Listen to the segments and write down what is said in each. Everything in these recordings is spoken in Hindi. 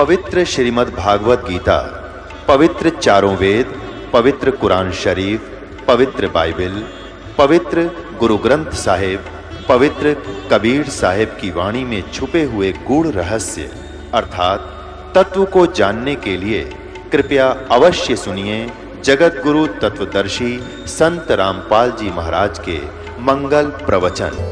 पवित्र श्रीमद् भागवत गीता, पवित्र चारों वेद, पवित्र कुरान शरीफ, पवित्र बाइबल, पवित्र गुरु ग्रंथ साहिब, पवित्र कबीर साहिब की वाणी में छुपे हुए गूढ़ रहस्य अर्थात तत्व को जानने के लिए कृपया अवश्य सुनिए जगत गुरु तत्वदर्शी संत रामपाल जी महाराज के मंगल प्रवचन।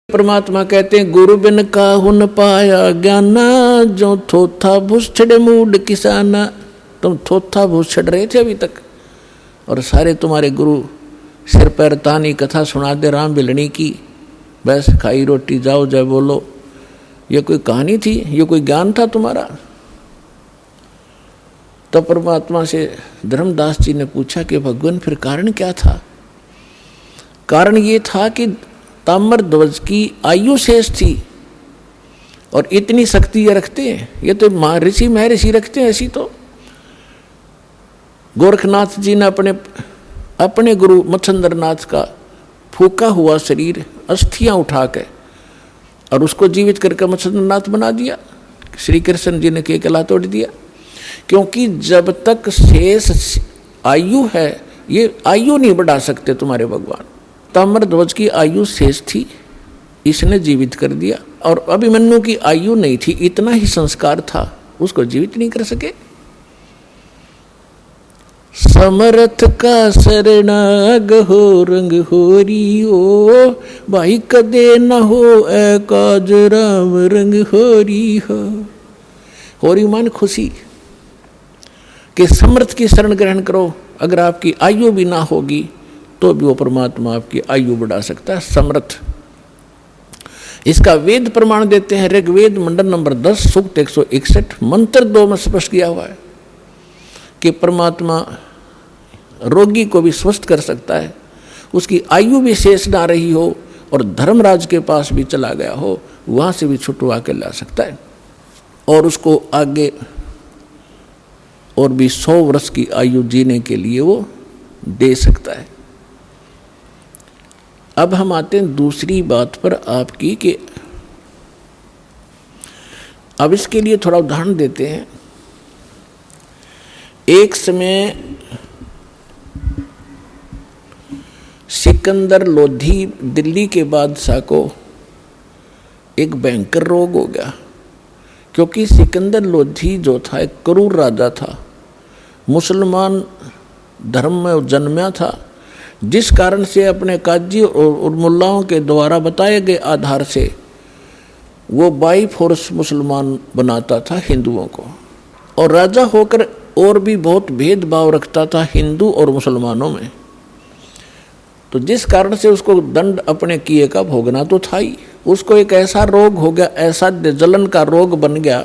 परमात्मा कहते हैं गुरु बिन काहू न पाया ज्ञाना, जो थोथा भूसड़े मूड किसाना। तुम थोथा भूसड़ रहे थे अभी तक और सारे तुम्हारे गुरु सिर पैर तानी कथा सुना दे राम बिलनी की, बस खाई रोटी जाओ जय बोलो। ये कोई कहानी थी? ये कोई ज्ञान था तुम्हारा? तो परमात्मा से धर्मदास जी ने पूछा कि भगवान फिर कारण क्या था? कारण ये था कि ताम्रध्वज की आयु शेष थी और इतनी शक्ति ये रखते हैं, ये तो ऋषि महर्षि रखते हैं। ऐसी तो गोरखनाथ जी ने अपने गुरु मच्छंद्रनाथ का फूका हुआ शरीर अस्थियां उठा के और उसको जीवित करके मच्छंद्रनाथ बना दिया। श्री कृष्ण जी ने केकला तोड़ दिया, क्योंकि जब तक शेष आयु है ये आयु नहीं बढ़ा सकते तुम्हारे भगवान। ताम्रध्वज की आयु शेष थी, इसने जीवित कर दिया, और अभिमन्यु की आयु नहीं थी, इतना ही संस्कार था, उसको जीवित नहीं कर सके। समर्थ का शरणाग हो रंग होरी हो, भाई कदे न हो ए काज राम रंग होरी हो। होरी मान खुशी कि समर्थ की शरण ग्रहण करो। अगर आपकी आयु भी ना होगी तो भी वो परमात्मा आपकी आयु बढ़ा सकता है। समर्थ, इसका वेद प्रमाण देते हैं। ऋग्वेद मंडल नंबर 10 सूक्त 161 मंत्र 2 में स्पष्ट किया हुआ है कि परमात्मा रोगी को भी स्वस्थ कर सकता है, उसकी आयु भी शेष ना रही हो और धर्मराज के पास भी चला गया हो, वहां से भी छुटवा के ला सकता है और उसको आगे और भी 100 वर्ष की आयु जीने के लिए वो दे सकता है। अब हम आते हैं दूसरी बात पर आपकी कि अब इसके लिए थोड़ा उदाहरण देते हैं। एक समय सिकंदर लोधी दिल्ली के बादशाह को एक भयंकर रोग हो गया, क्योंकि सिकंदर लोधी जो था एक क्रूर राजा था, मुसलमान धर्म में जन्मा था, जिस कारण से अपने काजी और मुल्लाओं के द्वारा बताए गए आधार से वो बाई फोर्स मुसलमान बनाता था हिंदुओं को, और राजा होकर और भी बहुत भेदभाव रखता था हिंदू और मुसलमानों में। तो जिस कारण से उसको दंड अपने किए का भोगना तो था ही। उसको एक ऐसा रोग हो गया, ऐसा जलन का रोग बन गया,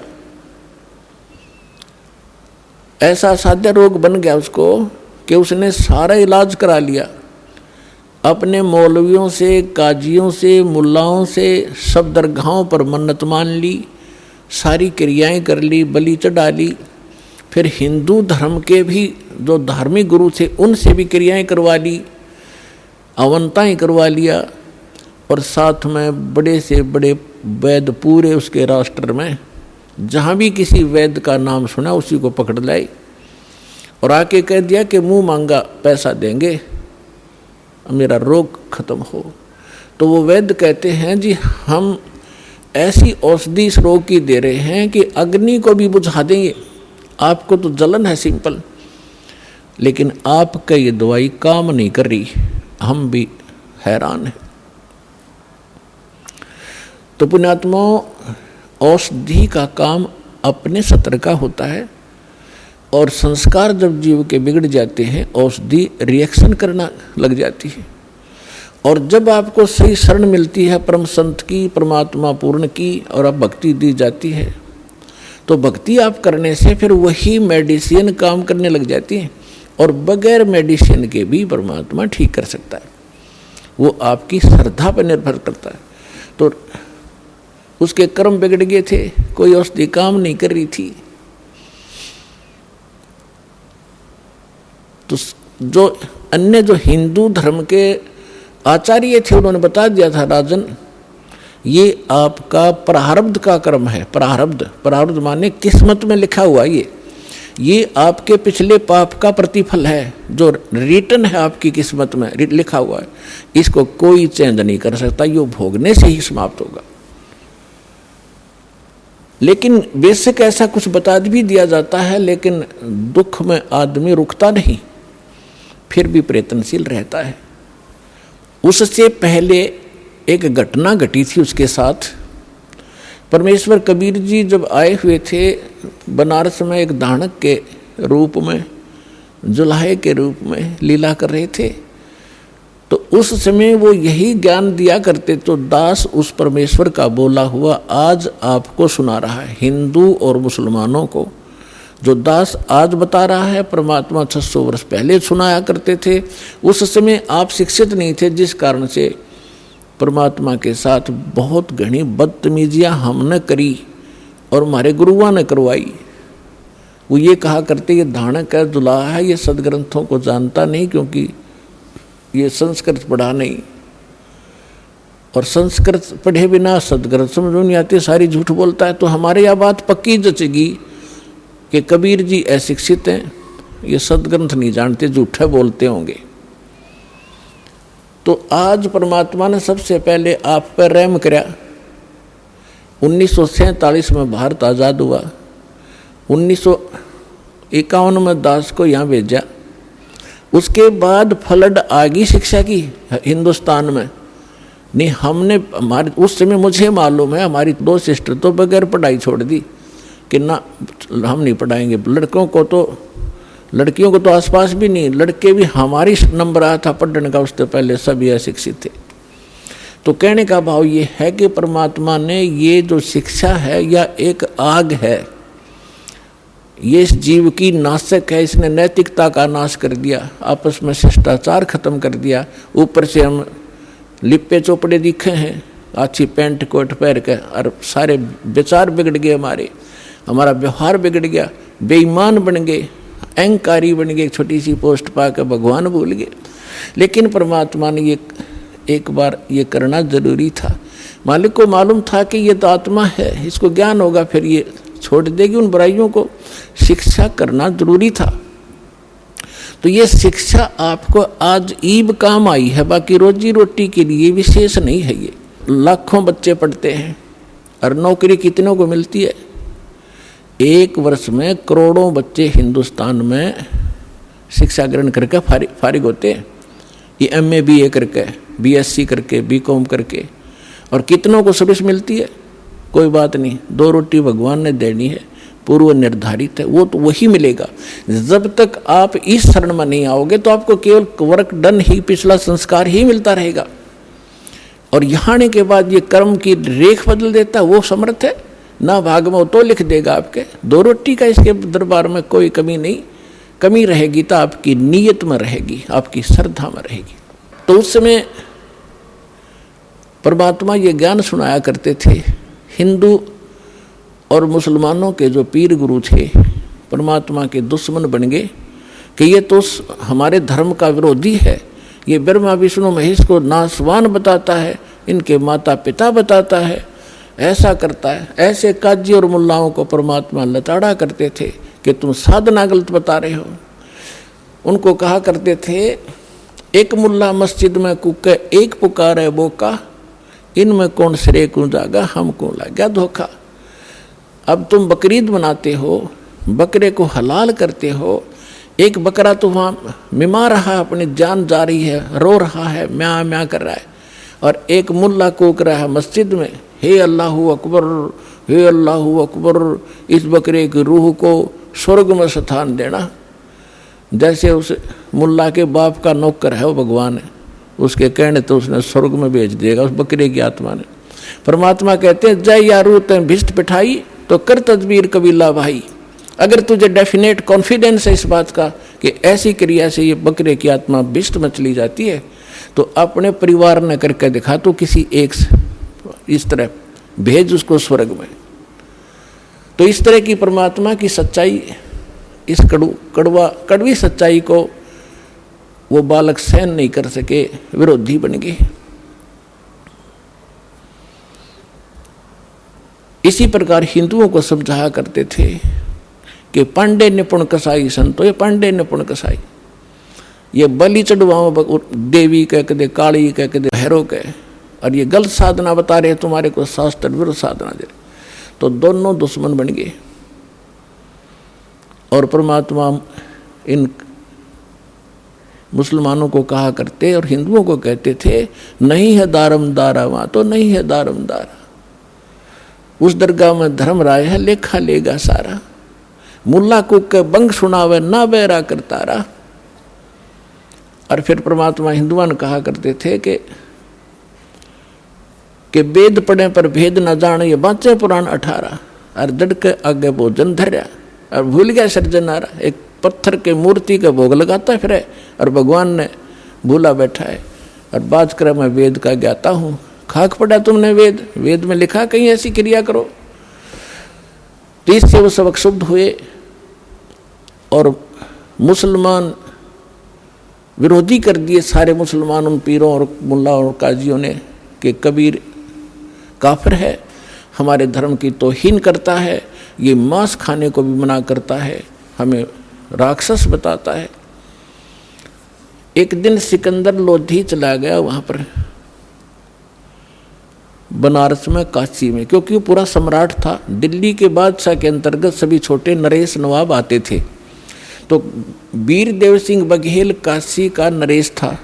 ऐसा साध्य रोग बन गया उसको कि उसने सारा इलाज करा लिया। अपने मौलवियों से, काजियों से, मुल्लाओं से सब दरगाहों पर मन्नत मान ली, सारी क्रियाएं कर ली, बलि चढ़ा ली। फिर हिंदू धर्म के भी जो धार्मिक गुरु थे उनसे भी क्रियाएं करवा ली, अवंताएं करवा लिया, और साथ में बड़े से बड़े वैद्य पूरे उसके राष्ट्र में जहाँ भी किसी वैद्य का नाम सुना उसी को पकड़ लाई और आके कह दिया कि मुंह मांगा पैसा देंगे, मेरा रोग खत्म हो। तो वो वैद्य कहते हैं जी हम ऐसी औषधि इस रोग की दे रहे हैं कि अग्नि को भी बुझा देंगे। आपको तो जलन है सिंपल, लेकिन आपका ये दवाई काम नहीं कर रही, हम भी हैरान हैं। तो पुण्यात्माओं, औषधि का काम अपने सत्र का होता है, और संस्कार जब जीव के बिगड़ जाते हैं औषधि रिएक्शन करना लग जाती है। और जब आपको सही शरण मिलती है परम संत की, परमात्मा पूर्ण की, और अब भक्ति दी जाती है, तो भक्ति आप करने से फिर वही मेडिसिन काम करने लग जाती है, और बगैर मेडिसिन के भी परमात्मा ठीक कर सकता है। वो आपकी श्रद्धा पर निर्भर करता है। तो उसके कर्म बिगड़ गए थे, कोई औषधि काम नहीं कर रही थी, तो जो अन्य जो हिंदू धर्म के आचार्य थे उन्होंने बता दिया था, राजन ये आपका प्रारब्ध का कर्म है। प्रारब्ध माने किस्मत में लिखा हुआ, ये आपके पिछले पाप का प्रतिफल है, जो रिटर्न है आपकी किस्मत में लिखा हुआ है। इसको कोई चेंज नहीं कर सकता, ये भोगने से ही समाप्त होगा। लेकिन बेशक ऐसा कुछ बता भी दिया जाता है, लेकिन दुख में आदमी रुकता नहीं, फिर भी प्रयत्नशील रहता है। उससे पहले एक घटना घटी थी उसके साथ। परमेश्वर कबीर जी जब आए हुए थे बनारस में, एक दानक के रूप में, जुलाहे के रूप में लीला कर रहे थे, तो उस समय वो यही ज्ञान दिया करते। तो दास उस परमेश्वर का बोला हुआ आज आपको सुना रहा है। हिंदू और मुसलमानों को जो दास आज बता रहा है, परमात्मा 600 वर्ष पहले सुनाया करते थे। उस समय आप शिक्षित नहीं थे, जिस कारण से परमात्मा के साथ बहुत घनी बदतमीजियाँ हमने करी और हमारे गुरुओं ने करवाई। वो ये कहा करते ये धानक है, दुल्हा है, ये सदग्रंथों को जानता नहीं, क्योंकि ये संस्कृत पढ़ा नहीं, और संस्कृत पढ़े बिना सदग्रंथ समझ में नहीं आती, सारी झूठ बोलता है। तो हमारे यह बात पक्की जचेगी कि कबीर जी अशिक्षित हैं, ये सदग्रंथ नहीं जानते, झूठे बोलते होंगे। तो आज परमात्मा ने सबसे पहले आप पर रहम कराया। 1947 में भारत आज़ाद हुआ, 1951 में दास को यहाँ भेजा। उसके बाद फ्लड आ गई शिक्षा की हिंदुस्तान में। नहीं, हमने हमारे उस समय मुझे मालूम है हमारी 2 सिस्टर तो बगैर पढ़ाई छोड़ दी कि ना हम नहीं पढ़ाएंगे। लड़कियों को तो आसपास भी नहीं, लड़के भी हमारी नंबर आया था पढ़ने का, उससे पहले सभी अशिक्षित थे। तो कहने का भाव ये है कि परमात्मा ने ये जो शिक्षा है या एक आग है, ये इस जीव की नाशक है। इसने नैतिकता का नाश कर दिया, आपस में शिष्टाचार खत्म कर दिया। ऊपर से हम लिपे चोपड़े दिखे हैं, अच्छी पैंट कोट पहन के, और सारे विचार बिगड़ गए, हमारा व्यवहार बिगड़ गया, बेईमान बन गए, अहंकारी बन गए, छोटी सी पोस्ट पाकर भगवान भूल गए। लेकिन परमात्मा ने ये एक बार ये करना जरूरी था। मालिक को मालूम था कि ये तो आत्मा है, इसको ज्ञान होगा, फिर ये छोड़ देगी उन बुराइयों को। शिक्षा करना जरूरी था। तो ये शिक्षा आपको आज ईब काम आई है, बाकी रोजी रोटी के लिए विशेष नहीं है। ये लाखों बच्चे पढ़ते हैं और नौकरी कितनों को मिलती है? 1 वर्ष में करोड़ों बच्चे हिंदुस्तान में शिक्षा ग्रहण करके फारिग होते हैं। ये MA BA करके, BSc करके, BCom करके, और कितनों को सर्विस मिलती है? कोई बात नहीं, 2 रोटी भगवान ने देनी है, पूर्व निर्धारित है, वो तो वही मिलेगा। जब तक आप इस शरण में नहीं आओगे तो आपको केवल वर्क डन ही, पिछला संस्कार ही मिलता रहेगा। और यहाँ आने के बाद ये कर्म की रेख बदल देता, वो समर्थ है ना। भाग में तो लिख देगा आपके 2 रोटी का, इसके दरबार में कोई कमी नहीं। कमी रहेगी तो आपकी नीयत में रहेगी, आपकी श्रद्धा में रहेगी। तो उस समय परमात्मा ये ज्ञान सुनाया करते थे। हिंदू और मुसलमानों के जो पीर गुरु थे परमात्मा के दुश्मन बन गए कि ये तो हमारे धर्म का विरोधी है, ये ब्रह्मा विष्णु महेश को नासवान बताता है, इनके माता पिता बताता है, ऐसा करता है। ऐसे काजी और मुल्लाओं को परमात्मा लताड़ा करते थे कि तुम साधना गलत बता रहे हो। उनको कहा करते थे, एक मुल्ला मस्जिद में कुके, एक पुकारे बोका, इनमें कौन श्रेय क्यों जागा, हमको लगा धोखा। अब तुम बकरीद मनाते हो, बकरे को हलाल करते हो, एक बकरा तो वहाँ मिमा रहा है, अपनी जान जा रही है, रो रहा है, म्या म्या कर रहा है, और एक मुल्ला कूक रहा है मस्जिद में, हे अल्लाहु अकबर, हे अल्लाहु अकबर, इस बकरे की रूह को स्वर्ग में स्थान देना। जैसे उस मुल्ला के बाप का नौकर है वो भगवान है, उसके कहने तो उसने स्वर्ग में भेज देगा उस बकरे की आत्मा ने। परमात्मा कहते हैं जय यारू तें भिष्ट पिठाई तो कर तदबीर कबीला भाई। अगर तुझे डेफिनेट कॉन्फिडेंस है इस बात का कि ऐसी क्रिया से ये बकरे की आत्मा भिष्ट में चली जाती है, तो अपने परिवार ने करके दिखा, तो किसी एक इस तरह भेज उसको स्वर्ग में। तो इस तरह की परमात्मा की सच्चाई, इस कड़वी सच्चाई को वो बालक सहन नहीं कर सके, विरोधी बन गए। इसी प्रकार हिंदुओं को समझाया करते थे कि पांडे निपुण कसाई संतो, ये पांडे निपुण कसाई, ये बलि चढ़वाओ देवी कह के दे, काली कह के दे, भैरव कह, और ये गलत साधना बता रहे तुम्हारे को, शास्त्र विरुद्ध साधना दे। तो दोनों दुश्मन बन गए। और परमात्मा इन मुसलमानों को कहा करते और हिंदुओं को कहते थे, नहीं है दारम दारा, वहां तो नहीं है दारम दारा, उस दरगाह में धर्म राय है, लेखा लेगा सारा, मुल्ला कुक के बंग सुनावे ना बैरा करतारा। और फिर परमात्मा हिंदुओं ने कहा करते थे कि वेद पढ़े पर भेद न जान, ये बाँचे पुराण 18, और जड़ के आगे भोजन धर्या और भूल गया सर्जनारा। एक पत्थर के मूर्ति का भोग लगाता है फिर, और भगवान ने भूला बैठा है, और बात कर मैं वेद का ज्ञाता हूँ। खाक पड़ा तुमने वेद, वेद में लिखा कहीं ऐसी क्रिया करो। तो इससे वो सबक शुद्ध हुए, और मुसलमान विरोधी कर दिए सारे मुसलमान उन पीरों और मुल्ला और काजियों ने कि कबीर काफिर है, हमारे धर्म की तौहीन करता है, ये मांस खाने को भी मना करता है, हमें राक्षस बताता है। एक दिन सिकंदर लोधी चला गया वहाँ पर बनारस में, काशी में, क्योंकि वो पूरा सम्राट था। दिल्ली के बादशाह के अंतर्गत सभी छोटे नरेश नवाब आते थे। तो वीरदेव सिंह बघेल काशी का नरेश था,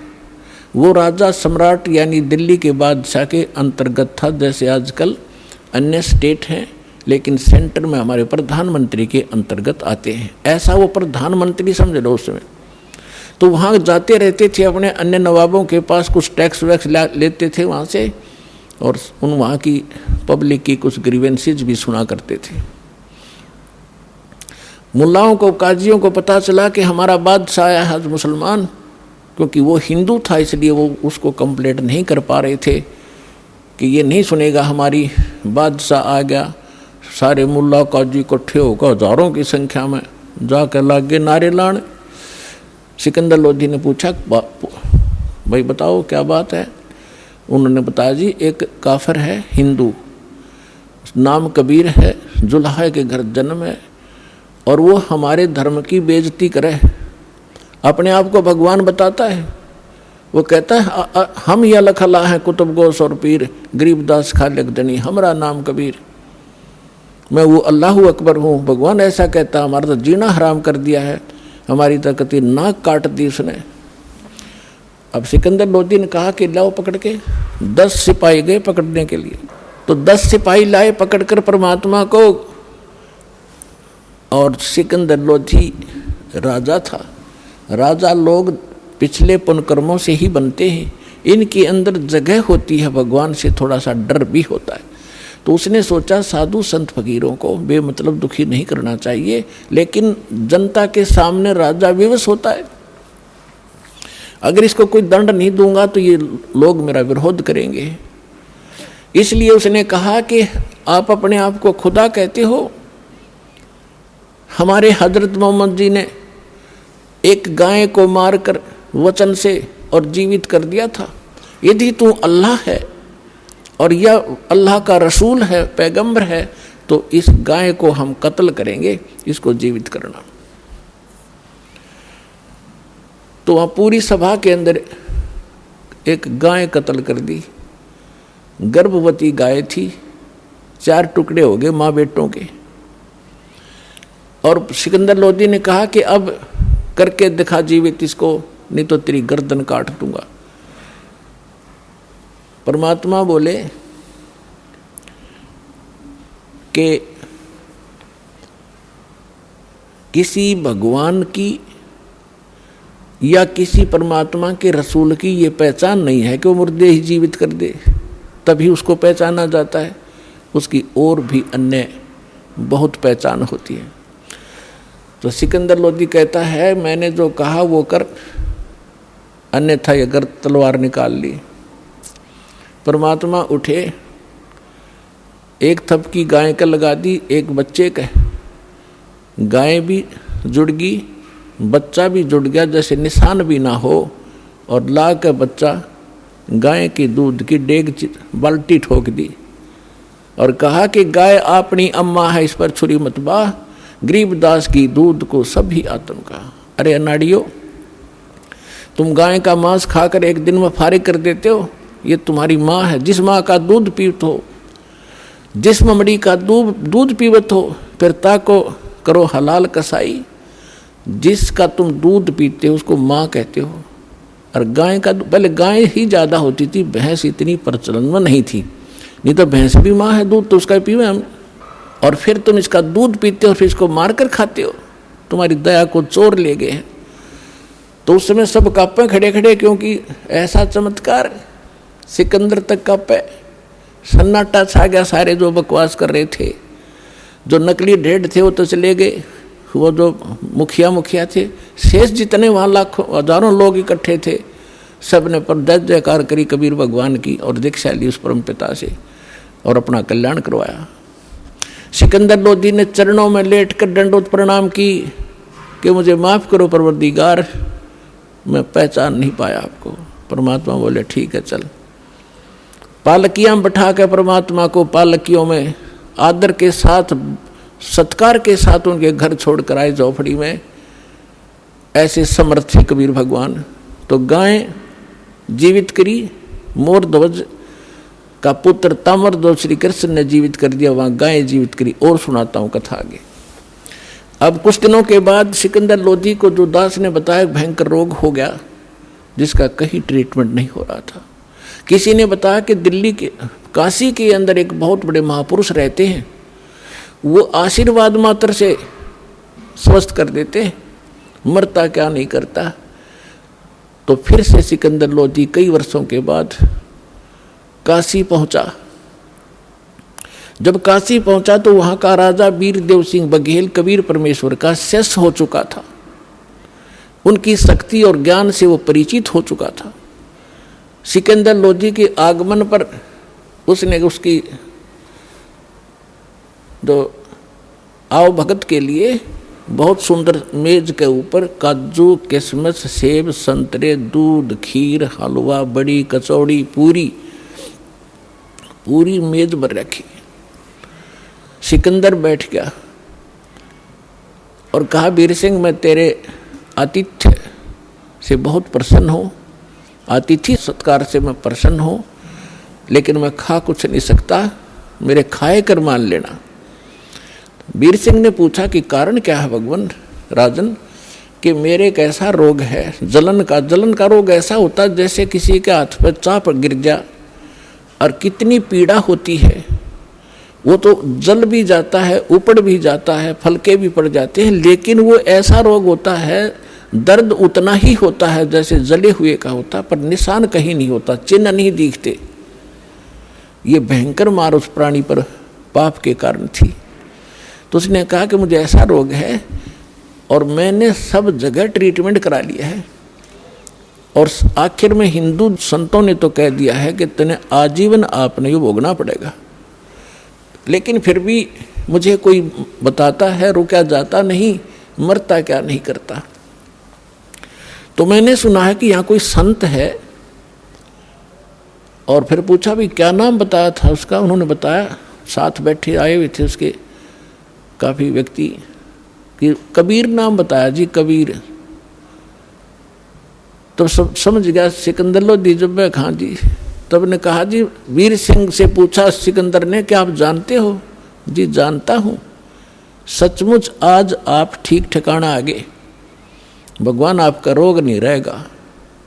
वो राजा सम्राट यानी दिल्ली के बादशाह के अंतर्गत था। जैसे आजकल अन्य स्टेट हैं, लेकिन सेंटर में हमारे प्रधानमंत्री के अंतर्गत आते हैं, ऐसा वो प्रधानमंत्री समझ लो उस समय। तो वहाँ जाते रहते थे, अपने अन्य नवाबों के पास कुछ टैक्स वैक्स लेते थे वहाँ से, और उन वहाँ की पब्लिक की कुछ ग्रीवेंसेज भी सुना करते थे। मुल्लाओं को, काजियों को पता चला कि हमारा बादशाह आया है मुसलमान, क्योंकि वो हिंदू था इसलिए वो उसको कंप्लेंट नहीं कर पा रहे थे कि ये नहीं सुनेगा हमारी, बादशाह आ गया। सारे मुल्ला काजी इकट्ठे होकर हजारों की संख्या में जाकर लागे नारे लाने। सिकंदर लोधी ने पूछा, भाई बताओ क्या बात है। उन्होंने बताया, जी एक काफिर है हिंदू, नाम कबीर है, जुल्हा के घर जन्म है, और वो हमारे धर्म की बेइज्जती करे, अपने आप को भगवान बताता है। वो कहता है हम या लखला हैं कुतुब गोस और पीर, गरीबदास खालिक दनी, हमारा नाम कबीर, मैं वो अल्लाहु अकबर हूँ। भगवान ऐसा कहता, हमारा तो जीना हराम कर दिया है, हमारी तकती नाक काट दी उसने। अब सिकंदर लोधी ने कहा कि लाओ पकड़ के। 10 सिपाही गए पकड़ने के लिए, तो 10 सिपाही लाए पकड़कर परमात्मा को। और सिकंदर लोधी राजा था। राजा लोग पिछले पुण्यकर्मों से ही बनते हैं, इनके अंदर जगह होती है, भगवान से थोड़ा सा डर भी होता है। तो उसने सोचा साधु संत फकीरों को बेमतलब दुखी नहीं करना चाहिए, लेकिन जनता के सामने राजा विवश होता है, अगर इसको कोई दंड नहीं दूंगा तो ये लोग मेरा विरोध करेंगे। इसलिए उसने कहा कि आप अपने आप को खुदा कहते हो, हमारे हजरत मोहम्मद जी ने एक गाय को मारकर वचन से और जीवित कर दिया था। यदि तू अल्लाह है और यह अल्लाह का रसूल है, पैगंबर है, तो इस गाय को हम कत्ल करेंगे, इसको जीवित करना। तो वहाँ पूरी सभा के अंदर एक गाय कत्ल कर दी। गर्भवती गाय थी, 4 टुकड़े हो गए माँ बेटों के। और सिकंदर लोधी ने कहा कि अब करके दिखा जीवित इसको, नहीं तो तेरी गर्दन काट दूंगा। परमात्मा बोले कि किसी भगवान की या किसी परमात्मा के रसूल की ये पहचान नहीं है कि वो मुर्दे ही जीवित कर दे, तभी उसको पहचाना जाता है। उसकी और भी अन्य बहुत पहचान होती है। तो सिकंदर लोदी कहता है, मैंने जो कहा वो कर, अन्यथा अगर तलवार निकाल ली। परमात्मा उठे, एक थपकी गाय का लगा दी, एक बच्चे का। गाय भी जुड़ गई, बच्चा भी जुड़ गया, जैसे निशान भी ना हो, और ला के बच्चा गाय की दूध की डेग बाल्टी ठोक दी और कहा कि गाय अपनी अम्मा है, इस पर छुरी मत बाह, गरीबदास की दूध को सभी आत्म का। अरे अनाड़ियों, तुम गाय का मांस खाकर एक दिन में फारिग कर देते हो। ये तुम्हारी माँ है, जिस माँ का दूध पीवत हो, जिस ममड़ी का दूध पीवत हो, फिर ताको करो हलाल कसाई। जिसका तुम दूध पीते हो उसको माँ कहते हो। और गाय का, पहले गाय ही ज़्यादा होती थी, भैंस इतनी प्रचलन में नहीं थी, नहीं तो भैंस भी माँ है, दूध तो उसका पीवे हम। और फिर तुम इसका दूध पीते हो, फिर इसको मार कर खाते हो, तुम्हारी दया को चोर ले गए हैं। तो उस समय सब कांपे खड़े खड़े, क्योंकि ऐसा चमत्कार। सिकंदर तक कांपे, सन्नाटा छा गया। सारे जो बकवास कर रहे थे, जो नकली ढेड थे वो तो चले गए, वो जो मुखिया थे, शेष जितने वहाँ लाखों हजारों लोग इकट्ठे थे, सब ने पर जय जयकार करी कबीर भगवान की और दीक्षा ली उस परम पिता से और अपना कल्याण करवाया। सिकंदर लोदी ने चरणों में लेट कर दंडोत प्रणाम की कि मुझे माफ़ करो परवरदिगार, मैं पहचान नहीं पाया आपको। परमात्मा बोले ठीक है चल। पालकियाँ बैठा के परमात्मा को पालकियों में आदर के साथ, सत्कार के साथ उनके घर छोड़कर आए झोपड़ी में। ऐसे समर्थ थे कबीर भगवान। तो गाय जीवित करी, मोर ध्वज का पुत्र ताम्रध्वज श्री कृष्ण ने जीवित कर दिया, वहाँ गाय जीवित करी। और सुनाता हूँ कथा आगे। अब कुछ दिनों के बाद सिकंदर लोदी को जो दास ने बताया भयंकर रोग हो गया, जिसका कहीं ट्रीटमेंट नहीं हो रहा था। किसी ने बताया कि दिल्ली के काशी के अंदर एक बहुत बड़े महापुरुष रहते हैं, वो आशीर्वाद मात्र से स्वस्थ कर देते हैं, मरता क्या नहीं करता। तो फिर से सिकंदर लोदी कई वर्षों के बाद काशी पहुंचा। जब काशी पहुंचा तो वहां का राजा वीरदेव सिंह बघेल कबीर परमेश्वर का शिष्य हो चुका था। उनकी शक्ति और ज्ञान से वो परिचित हो चुका था। सिकंदर लोदी के आगमन पर उसने उसकी जो आओ भगत के लिए बहुत सुंदर मेज के ऊपर काजू, किशमिश, सेब, संतरे, दूध, खीर, हलवा, बड़ी, कचौड़ी, पूरी मेज पर रखी। सिकंदर बैठ गया और कहा, वीर सिंह मैं तेरे आतिथ्य से बहुत प्रसन्न हूँ, अतिथि सत्कार से मैं प्रसन्न हूँ, लेकिन मैं खा कुछ नहीं सकता, मेरे खाए कर मान लेना। वीर सिंह ने पूछा कि कारण क्या है भगवान राजन, कि मेरे एक ऐसा रोग है जलन का रोग ऐसा होता है जैसे किसी के हाथ पर चाप गिर गया और कितनी पीड़ा होती है। वो तो जल भी जाता है, उपड़ भी जाता है, फलके भी पड़ जाते हैं, लेकिन वो ऐसा रोग होता है, दर्द उतना ही होता है जैसे जले हुए का होता, पर निशान कहीं नहीं होता, चिन्ह नहीं दिखते। ये भयंकर मार उस प्राणी पर पाप के कारण थी। तो उसने कहा कि मुझे ऐसा रोग है और मैंने सब जगह ट्रीटमेंट करा लिया है, और आखिर में हिंदू संतों ने तो कह दिया है कि तेने आजीवन आपने ये भोगना पड़ेगा, लेकिन फिर भी मुझे कोई बताता है रुका जाता नहीं, मरता क्या नहीं करता। तो मैंने सुना है कि यहाँ कोई संत है, और फिर पूछा भी क्या नाम बताया था उसका। उन्होंने बताया, साथ बैठे आए हुए थे उसके काफ़ी व्यक्ति, कि कबीर नाम बताया जी, कबीर। तो सब समझ गया सिकंदर लोदी जब मैं खां जी। तब ने कहा जी, वीर सिंह से पूछा सिकंदर ने कि आप जानते हो? जी जानता हूँ। सचमुच आज आप ठीक ठिकाना आ गए। भगवान आपका रोग नहीं रहेगा,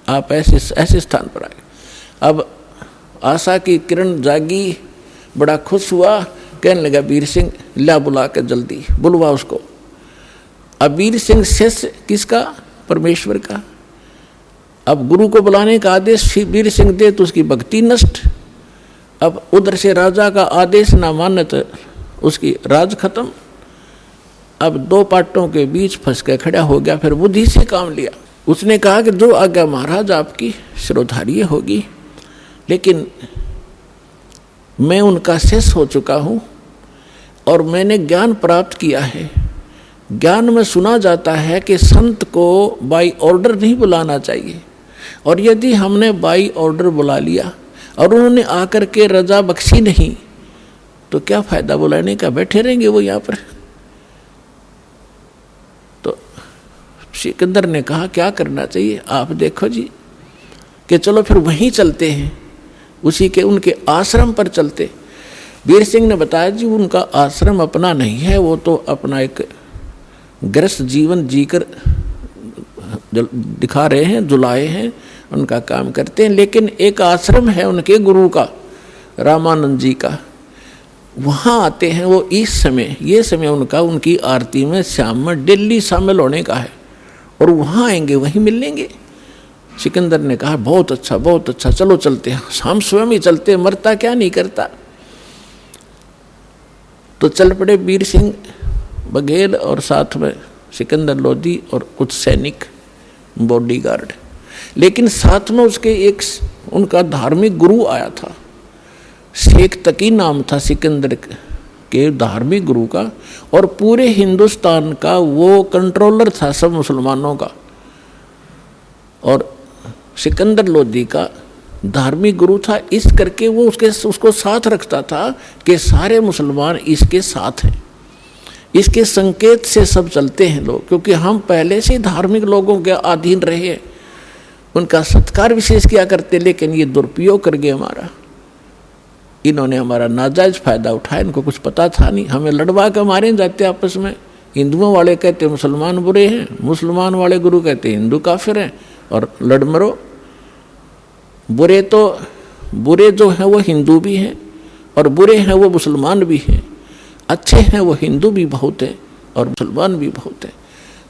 आप ऐसे स्थान पर आए। अब आशा की किरण जागी, बड़ा खुश हुआ, कहने लगा वीर सिंह ला बुला के जल्दी बुलवा उसको। अब वीर सिंह शिष्य किसका? परमेश्वर का। अब गुरु को बुलाने का आदेश वीर सिंह दे तो उसकी भक्ति नष्ट। अब उधर से राजा का आदेश ना माने तो उसकी राज खत्म। अब दो पाटों के बीच फंस के खड़ा हो गया। फिर बुद्धि से काम लिया। उसने कहा कि जो आज्ञा महाराज आपकी शिरोधार्य होगी, लेकिन मैं उनका शिष्य हो चुका हूँ और मैंने ज्ञान प्राप्त किया है। ज्ञान में सुना जाता है कि संत को बाई ऑर्डर नहीं बुलाना चाहिए, और यदि हमने बाई ऑर्डर बुला लिया और उन्होंने आकर के रजा बख्शी नहीं तो क्या फायदा बुलाने का, बैठे रहेंगे वो यहाँ पर। तो सिकंदर ने कहा क्या करना चाहिए आप देखो जी, कि चलो फिर वहीं चलते हैं, उसी के उनके आश्रम पर चलते। वीर सिंह ने बताया जी उनका आश्रम अपना नहीं है, वो तो अपना एक गृहस्थ जीवन जीकर दिखा रहे हैं, जुलाए हैं, उनका काम करते हैं। लेकिन एक आश्रम है उनके गुरु का, रामानंद जी का, वहाँ आते हैं वो इस समय, ये समय उनका उनकी आरती में शाम में डेली शामिल होने का है, और वहाँ आएंगे वहीं मिल लेंगे। सिकंदर ने कहा बहुत अच्छा बहुत अच्छा, चलो चलते हैं, हम स्वयं ही चलते, मरता क्या नहीं करता। तो चल पड़े वीर सिंह बघेल और साथ में सिकंदर लोधी और कुछ सैनिक बॉडीगार्ड। लेकिन साथ में उसके एक उनका धार्मिक गुरु आया था, शेख तकी नाम था सिकंदर के धार्मिक गुरु का, और पूरे हिंदुस्तान का वो कंट्रोलर था सब मुसलमानों का, और सिकंदर लोधी का धार्मिक गुरु था। इस करके वो उसको साथ रखता था कि सारे मुसलमान इसके साथ हैं, इसके संकेत से सब चलते हैं लोग, क्योंकि हम पहले से धार्मिक लोगों के अधीन रहे, उनका सत्कार विशेष किया करते। लेकिन ये दुरुपयोग कर गए हमारा, इन्होंने हमारा नाजायज फायदा उठाया, इनको कुछ पता था नहीं, हमें लड़वा के मारे जाते आपस में। हिंदुओं वाले कहते मुसलमान बुरे हैं, मुसलमान वाले गुरु कहते हिंदू काफिर हैं, और लड़ मरो। बुरे जो हैं वो हिंदू भी हैं, और बुरे हैं वो मुसलमान भी हैं, अच्छे हैं वो हिंदू भी बहुत है और मुसलमान भी बहुत है।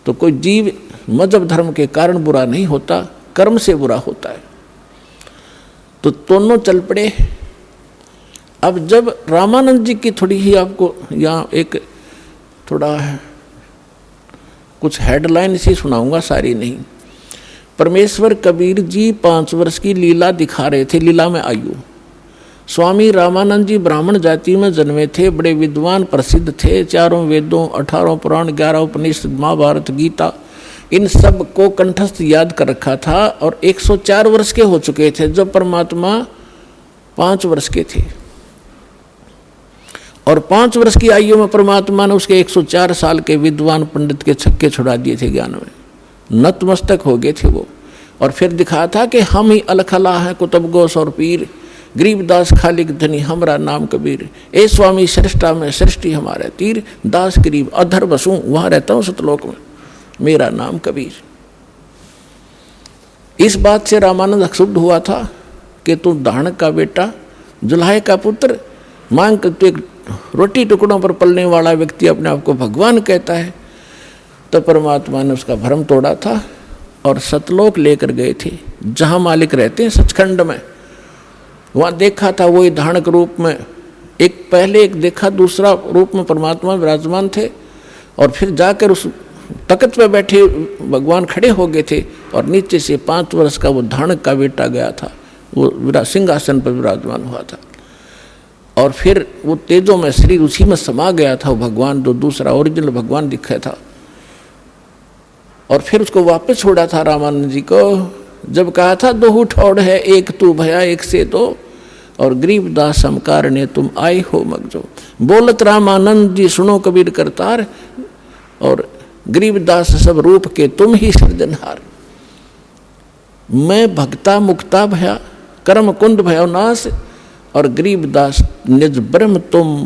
तो कोई जीव मजहब धर्म के कारण बुरा नहीं होता, कर्म से बुरा होता है। तो दोनों चल पड़े। अब जब रामानंद जी की थोड़ी ही आपको यहाँ एक थोड़ा कुछ हेडलाइन सी सुनाऊंगा, सारी नहीं। परमेश्वर कबीर जी 5 वर्ष की लीला दिखा रहे थे, लीला में आयु। स्वामी रामानंद जी ब्राह्मण जाति में जन्मे थे, बड़े विद्वान प्रसिद्ध थे, 4 वेदों, 18 पुराण, 11 उपनिषद, महाभारत, गीता, इन सब को कंठस्थ याद कर रखा था। और 104 वर्ष के हो चुके थे जब परमात्मा 5 वर्ष के थे, और 5 वर्ष की आयु में परमात्मा ने उसके 104 साल के विद्वान पंडित के छक्के छुड़ा दिए थे, ज्ञान में नतमस्तक हो गए थे वो। और फिर दिखाया था कि हम ही अलखला हैं कुतुब गोस और पीर, गरीबदास खालिक धनी हमरा नाम कबीर, ए स्वामी सृष्टा में सृष्टि हमारे तीर, दास गरीब अधर बसूं वहाँ रहता हूँ सतलोक में, मेरा नाम कबीर। इस बात से रामानंद क्षुब्ध हुआ था कि तू दाहण का बेटा, जुल्हाय का पुत्र, मांग कर तू एक रोटी टुकड़ों पर पलने वाला व्यक्ति अपने आप को भगवान कहता है। तो परमात्मा ने उसका भ्रम तोड़ा था और सतलोक लेकर गए थे, जहाँ मालिक रहते हैं सचखंड में। वहाँ देखा था वही धारणक रूप में, एक पहले एक देखा, दूसरा रूप में परमात्मा विराजमान थे, और फिर जाकर उस तख्त पे बैठे भगवान खड़े हो गए थे, और नीचे से 5 वर्ष का वो धारणक का बेटा गया था, वो सिंहासन पर विराजमान हुआ था। और फिर वो तेजों में शरीर उसी में समा गया था, वो भगवान जो दूसरा ओरिजिनल भगवान दिखा था। और फिर उसको वापस छोड़ा था रामानंद जी को, जब कहा था 2 ठौड़ है, एक तू भया एक से 2, और गरीबदास समकार ने तुम आए हो मगजो। बोलत रामानंद जी सुनो कबीर करतार, और गरीबदास सब रूप के तुम ही सृजनहार। मैं भक्ता मुक्ता भया, कर्म कुंड भयो नाश, और गरीबदास निज ब्रह्म तुम,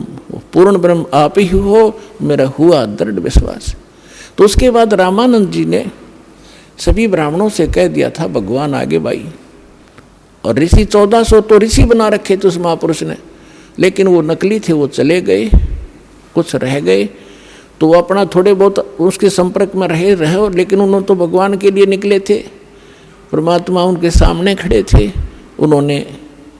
पूर्ण ब्रह्म आप ही हो, मेरा हुआ दृढ़ विश्वास। तो उसके बाद रामानंद जी ने सभी ब्राह्मणों से कह दिया था भगवान आगे भाई, और ऋषि 1400 तो ऋषि बना रखे थे उस महापुरुष ने, लेकिन वो नकली थे, वो चले गए, कुछ रह गए, तो वो अपना थोड़े बहुत उसके संपर्क में रहे, लेकिन उन्होंने तो भगवान के लिए निकले थे, परमात्मा उनके सामने खड़े थे, उन्होंने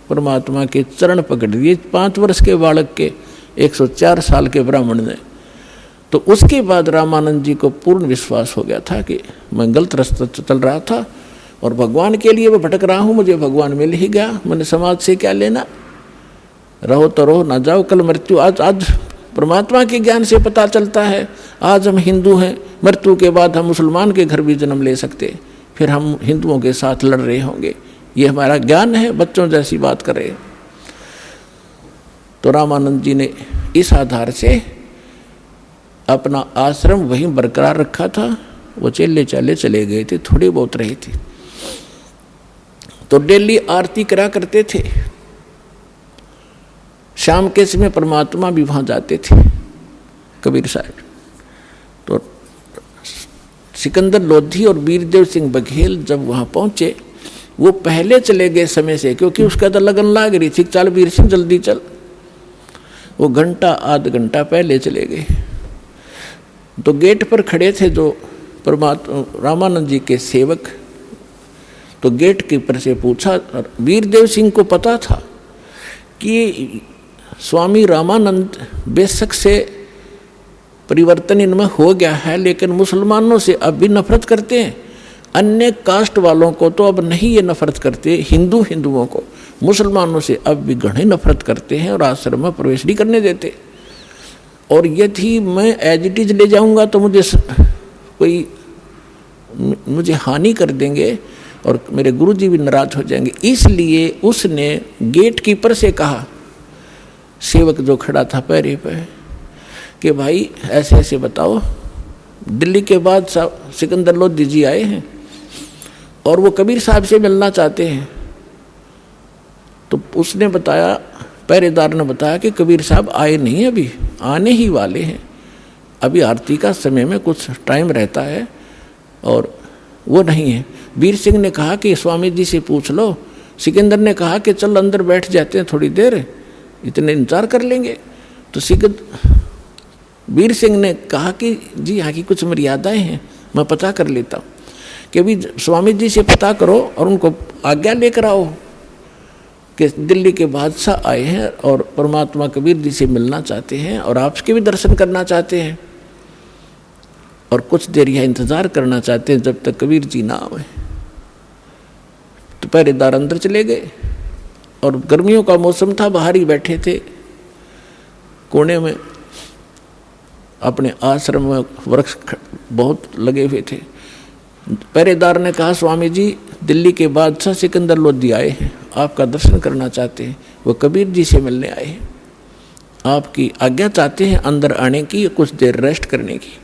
परमात्मा के चरण पकड़ दिए 5 वर्ष के बालक के 104 साल के ब्राह्मण ने। तो उसके बाद रामानंद जी को पूर्ण विश्वास हो गया था कि मैं गलत रास्ते चल रहा था और भगवान के लिए मैं भटक रहा हूँ, मुझे भगवान मिल ही गया, मैंने समाज से क्या लेना, रहो तो रहो, ना जाओ, कल मृत्यु। आज परमात्मा के ज्ञान से पता चलता है, आज हम हिंदू हैं, मृत्यु के बाद हम मुसलमान के घर भी जन्म ले सकते, फिर हम हिंदुओं के साथ लड़ रहे होंगे, ये हमारा ज्ञान है, बच्चों जैसी बात कर रहे। तो रामानंद जी ने इस आधार से अपना आश्रम वहीं बरकरार रखा था, वो चेले चाले चले गए थे, थोड़े बहुत रहे थे। तो डेली आरती करा करते थे, शाम के समय परमात्मा भी वहाँ जाते थे कबीर साहब। तो सिकंदर लोधी और वीरदेव सिंह बघेल जब वहाँ पहुँचे, वो पहले चले गए समय से, क्योंकि उसका तो लगन लाग रही थी, चल वीर सिंह जल्दी चल। वो घंटा आध घंटा पहले चले गए। तो गेट पर खड़े थे जो परमात्मा रामानंद जी के सेवक, तो गेट कीपर से पूछा, वीरदेव सिंह को पता था कि स्वामी रामानंद बेशक से परिवर्तन इनमें हो गया है, लेकिन मुसलमानों से अब भी नफरत करते हैं, अन्य कास्ट वालों को तो अब नहीं ये नफरत करते, हिंदुओं को, मुसलमानों से अब भी घणे नफरत करते हैं और आश्रम में प्रवेश नहीं करने देते। और यदि मैं एज इट इज ले जाऊंगा तो मुझे हानि कर देंगे और मेरे गुरुजी भी नाराज हो जाएंगे। इसलिए उसने गेट कीपर से कहा, सेवक जो खड़ा था पैरे पे, कि भाई ऐसे ऐसे बताओ, दिल्ली के बाद सिकंदर लोधी जी आए हैं और वो कबीर साहब से मिलना चाहते हैं। तो उसने बताया, पहरेदार ने बताया कि कबीर साहब आए नहीं, अभी आने ही वाले हैं, अभी आरती का समय में कुछ टाइम रहता है और वो नहीं है। वीर सिंह ने कहा कि स्वामी जी से पूछ लो। सिकंदर ने कहा कि चल अंदर बैठ जाते हैं थोड़ी देर, इतने इंतजार कर लेंगे। तो वीर सिंह ने कहा कि जी यहाँ की कुछ मर्यादाएं हैं, मैं पता कर लेता हूँ, कि अभी स्वामी जी से पता करो और उनको आज्ञा लेकर आओ कि दिल्ली के बादशाह आए हैं और परमात्मा कबीर जी से मिलना चाहते हैं और आपके भी दर्शन करना चाहते हैं और कुछ देर यह इंतज़ार करना चाहते हैं जब तक कबीर जी ना आए। तो पहरेदार अंदर चले गए और गर्मियों का मौसम था, बाहर ही बैठे थे कोने में, अपने आश्रम में वृक्ष बहुत लगे हुए थे। पहरेदार ने कहा, स्वामी जी दिल्ली के बादशाह सिकंदर लोधी आए हैं, आपका दर्शन करना चाहते हैं, वो कबीर जी से मिलने आए हैं, आपकी आज्ञा चाहते हैं अंदर आने की, कुछ देर रेस्ट करने की।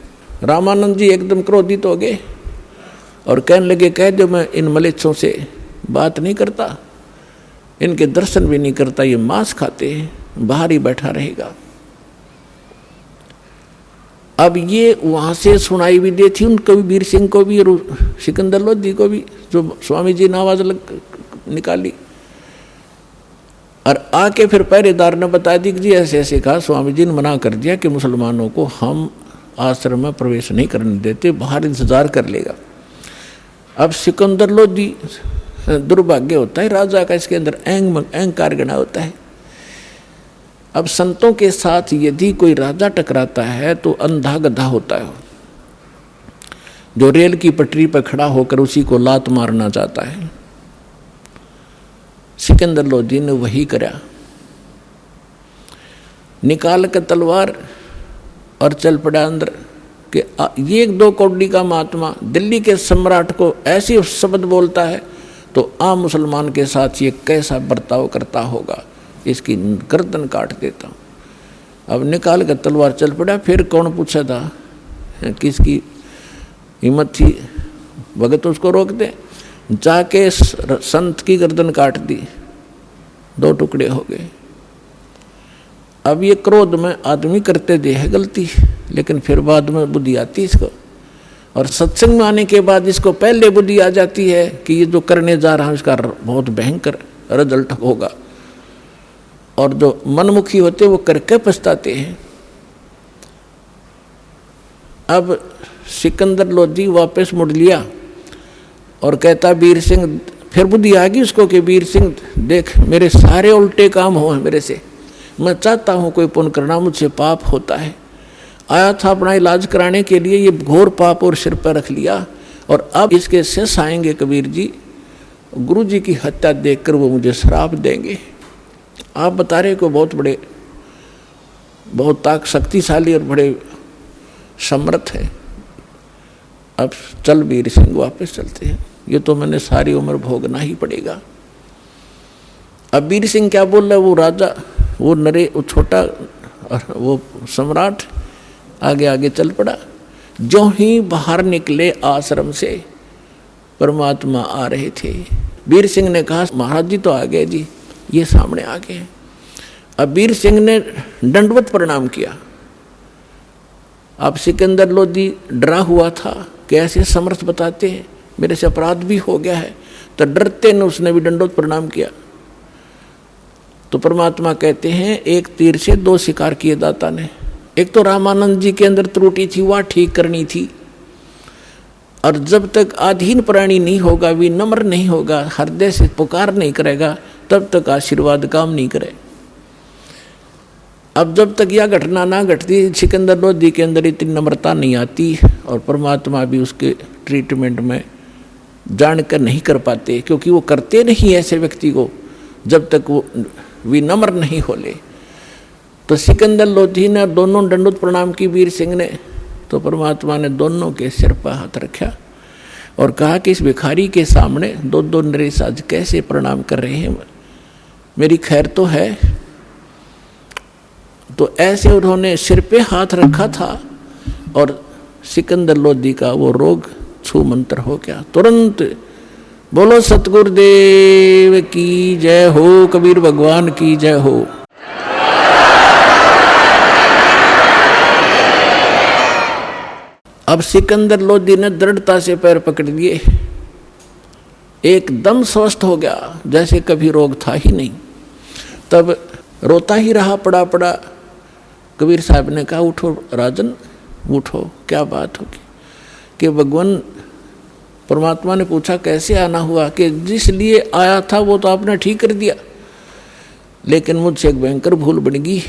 रामानंद जी एकदम क्रोधित हो गए और कहने लगे, कह दो मैं इन मलेच्छों से बात नहीं करता, इनके दर्शन भी नहीं करता, ये मांस खाते हैं, बाहर ही बैठा रहेगा। अब ये वहाँ से सुनाई भी दी थी उनको भी, वीर सिंह को भी और सिकंदर लोधी को भी, जो स्वामी जी ने आवाज़ निकाली। और आके फिर पहरेदार ने बता दी कि जी ऐसे ऐसे कहा, स्वामी जी ने मना कर दिया कि मुसलमानों को हम आश्रम में प्रवेश नहीं करने देते, बाहर इंतजार कर लेगा। अब सिकंदर लोधी, दुर्भाग्य होता है राजा का, इसके अंदर अहंकार गणा होता है। अब संतों के साथ यदि कोई राजा टकराता है तो अंधा गधा होता है, जो रेल की पटरी पर खड़ा होकर उसी को लात मारना चाहता है। सिकंदर लोधी ने वही करा, निकाल कर तलवार और चल पड़ा अंदर कि ये 1-2 कौड़ी का महात्मा दिल्ली के सम्राट को ऐसी शब्द बोलता है तो आम मुसलमान के साथ ये कैसा बर्ताव करता होगा, इसकी गर्दन काट देता हूँ। अब निकाल कर तलवार चल पड़ा। फिर कौन पूछा था, किसकी हिम्मत थी भगत उसको रोक दे, जाके संत की गर्दन काट दी, 2 टुकड़े हो गए। अब ये क्रोध में आदमी करते दे है गलती, लेकिन फिर बाद में बुद्धि आती इसको, और सत्संग में आने के बाद इसको पहले बुद्धि आ जाती है कि ये जो करने जा रहा हूँ इसका बहुत भयंकर रिजल्ट होगा, और जो मनमुखी होते वो करके पछताते हैं। अब सिकंदर लोधी वापस मुड़ लिया और कहता वीर सिंह, फिर बुद्धि आ गई उसको कि वीर सिंह देख मेरे सारे उल्टे काम हो हैं मेरे से, मैं चाहता हूँ कोई पुण्य करना, मुझसे पाप होता है। आया था अपना इलाज कराने के लिए, ये घोर पाप और सिर पर रख लिया, और अब इसके शेष आएंगे कबीर जी, गुरु जी की हत्या देखकर वो मुझे श्राप देंगे। आप बता रहे को बहुत बड़े, बहुत शक्तिशाली और बड़े समर्थ है। अब चल वीर सिंह वापस चलते हैं, ये तो मैंने सारी उम्र भोगना ही पड़ेगा। अब वीर सिंह क्या बोल रहा है, वो राजा, वो नरे, वो छोटा, वो सम्राट आगे आगे चल पड़ा। जो ही बाहर निकले आश्रम से परमात्मा आ रहे थे। वीर सिंह ने कहा महाराज जी तो आ गए जी, ये सामने आ गए। अब वीर सिंह ने दंडवत प्रणाम किया। अब सिकंदर लोधी डरा हुआ था कि ऐसे समर्थ बताते हैं, मेरे से अपराध भी हो गया है, तो डरते ने उसने भी दंडवत प्रणाम किया। तो परमात्मा कहते हैं एक तीर से दो शिकार किए दाता ने। एक तो रामानंद जी के अंदर त्रुटि थी, वह ठीक करनी थी, और जब तक अधीन प्राणी नहीं होगा, विनम्र नहीं होगा, हृदय से पुकार नहीं करेगा, तब तक आशीर्वाद काम नहीं करे। अब जब तक यह घटना ना घटती, सिकंदर लोधी के अंदर इतनी नम्रता नहीं आती, और परमात्मा भी उसके ट्रीटमेंट में जानकर नहीं कर पाते, क्योंकि वो करते नहीं ऐसे व्यक्ति को जब तक वो विनम्र नहीं हो ले। तो सिकंदर लोधी ने दोनों दंडवत प्रणाम की वीर सिंह ने, तो परमात्मा ने दोनों के सिर पर हाथ रखा और कहा कि इस भिखारी के सामने दो दो नरेश आज कैसे प्रणाम कर रहे हैं, मेरी खैर तो है। तो ऐसे उन्होंने सिर पे हाथ रखा था और सिकंदर लोधी का वो रोग छू मंत्र हो गया तुरंत। बोलो सतगुरुदेव की जय हो, कबीर भगवान की जय हो। अब सिकंदर लोधी ने दृढ़ता से पैर पकड़ लिए, एकदम स्वस्थ हो गया जैसे कभी रोग था ही नहीं। तब रोता ही रहा, पड़ा पड़ा। कबीर साहब ने कहा उठो राजन, उठो, क्या बात होगी। कि भगवान परमात्मा ने पूछा कैसे आना हुआ, कि जिस लिए आया था वो तो आपने ठीक कर दिया, लेकिन मुझसे एक भयंकर भूल बन गई,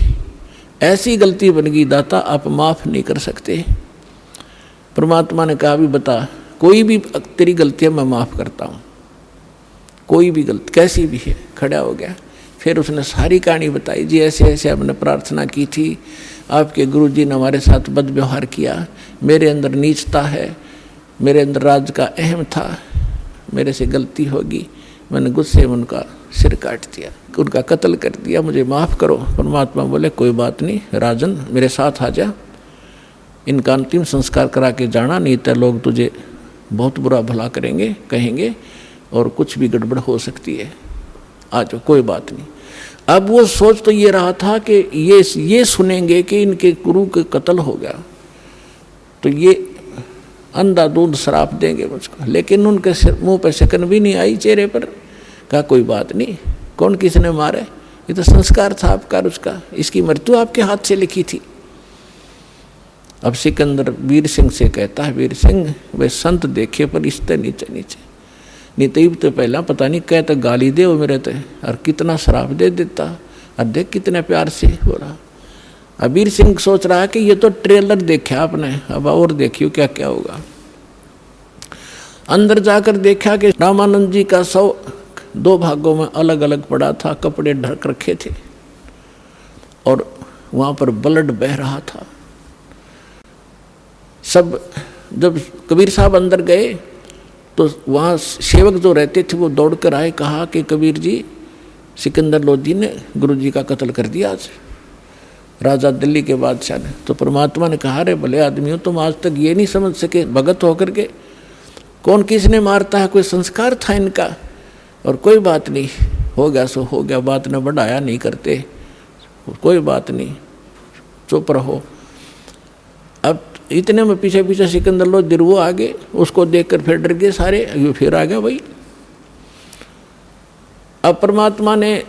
ऐसी गलती बन गई दाता आप माफ नहीं कर सकते। परमात्मा ने कहा भी बता, कोई भी तेरी गलतियां मैं माफ करता हूँ, कोई भी गलती कैसी भी है। खड़ा हो गया, फिर उसने सारी कहानी बताई, जी ऐसे ऐसे हमने प्रार्थना की थी, आपके गुरु जी ने हमारे साथ बद व्यवहार किया, मेरे अंदर नीचता है, मेरे अंदर राज का अहम था, मेरे से गलती होगी, मैंने गुस्से में उनका सिर काट दिया, उनका कत्ल कर दिया, मुझे माफ़ करो। परमात्मा बोले कोई बात नहीं राजन, मेरे साथ आ जा, इनका अंतिम संस्कार करा के जाना, नहीं तो लोग तुझे बहुत बुरा भला करेंगे, कहेंगे, और कुछ भी गड़बड़ हो सकती है, आ जाओ, कोई बात नहीं। अब वो सोच तो ये रहा था कि ये सुनेंगे कि इनके गुरु के कत्ल हो गया तो ये अंधाधुंध श्राप देंगे मुझको, लेकिन उनके मुंह पर शकन भी नहीं आई चेहरे पर। कहा कोई बात नहीं, कौन किसने मारे, ये तो संस्कार था आपका, उसका, इसकी मृत्यु आपके हाथ से लिखी थी। अब सिकंदर वीर सिंह से कहता है, वीर सिंह वे संत देखे पर इसते नीचे नीचे, नहीं तो पहला पता नहीं कहता गाली दे वो मेरे ते, और कितना शराब दे देता, और देख कितने प्यार से हो रहा। अब वीर सिंह सोच रहा है कि ये तो ट्रेलर देखा आपने, अब और देखियो क्या क्या होगा। अंदर जाकर देखा कि रामानंद जी का शव दो भागों में अलग अलग पड़ा था, कपड़े ढक रखे थे, और वहाँ पर ब्लड बह रहा था। सब जब कबीर साहब अंदर गए तो वहाँ सेवक जो रहते थे वो दौड़ कर आए, कहा कि कबीर जी सिकंदर लोधी ने गुरु जी का कत्ल कर दिया आज, राजा दिल्ली के बादशाह ने। तो परमात्मा ने कहा रे भले आदमी हो, तुम आज तक ये नहीं समझ सके भगत होकर के कौन किसने मारता है, कोई संस्कार था इनका, और कोई बात नहीं, हो गया सो हो गया, बात न बढ़ाया नहीं करते, कोई बात नहीं, चुप रहो। अब इतने में पीछे पीछे सिकंदर लोधी वो आगे, उसको देखकर फिर डर गए सारे, ये फिर आ गया भाई। अब परमात्मा ने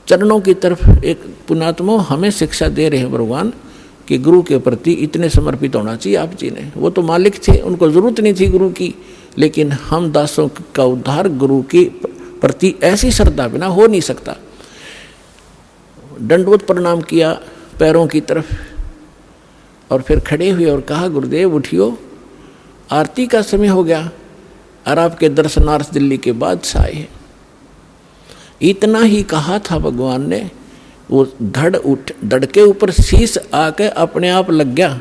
चरणों की तरफ एक पुण्यात्मा हमें शिक्षा दे रहे हैं भगवान कि गुरु के प्रति इतने समर्पित होना चाहिए। आप जी ने, वो तो मालिक थे, उनको जरूरत नहीं थी गुरु की, लेकिन हम दासों का उद्धार गुरु के प्रति ऐसी श्रद्धा बिना हो नहीं सकता। दंडवत प्रणाम किया पैरों की तरफ और फिर खड़े हुए और कहा, गुरुदेव उठियो, आरती का समय हो गया और आपके दर्शनार्थ दिल्ली के बादशाह आए हैं। इतना ही कहा था भगवान ने, वो धड़ के ऊपर शीश आके अपने आप लग गया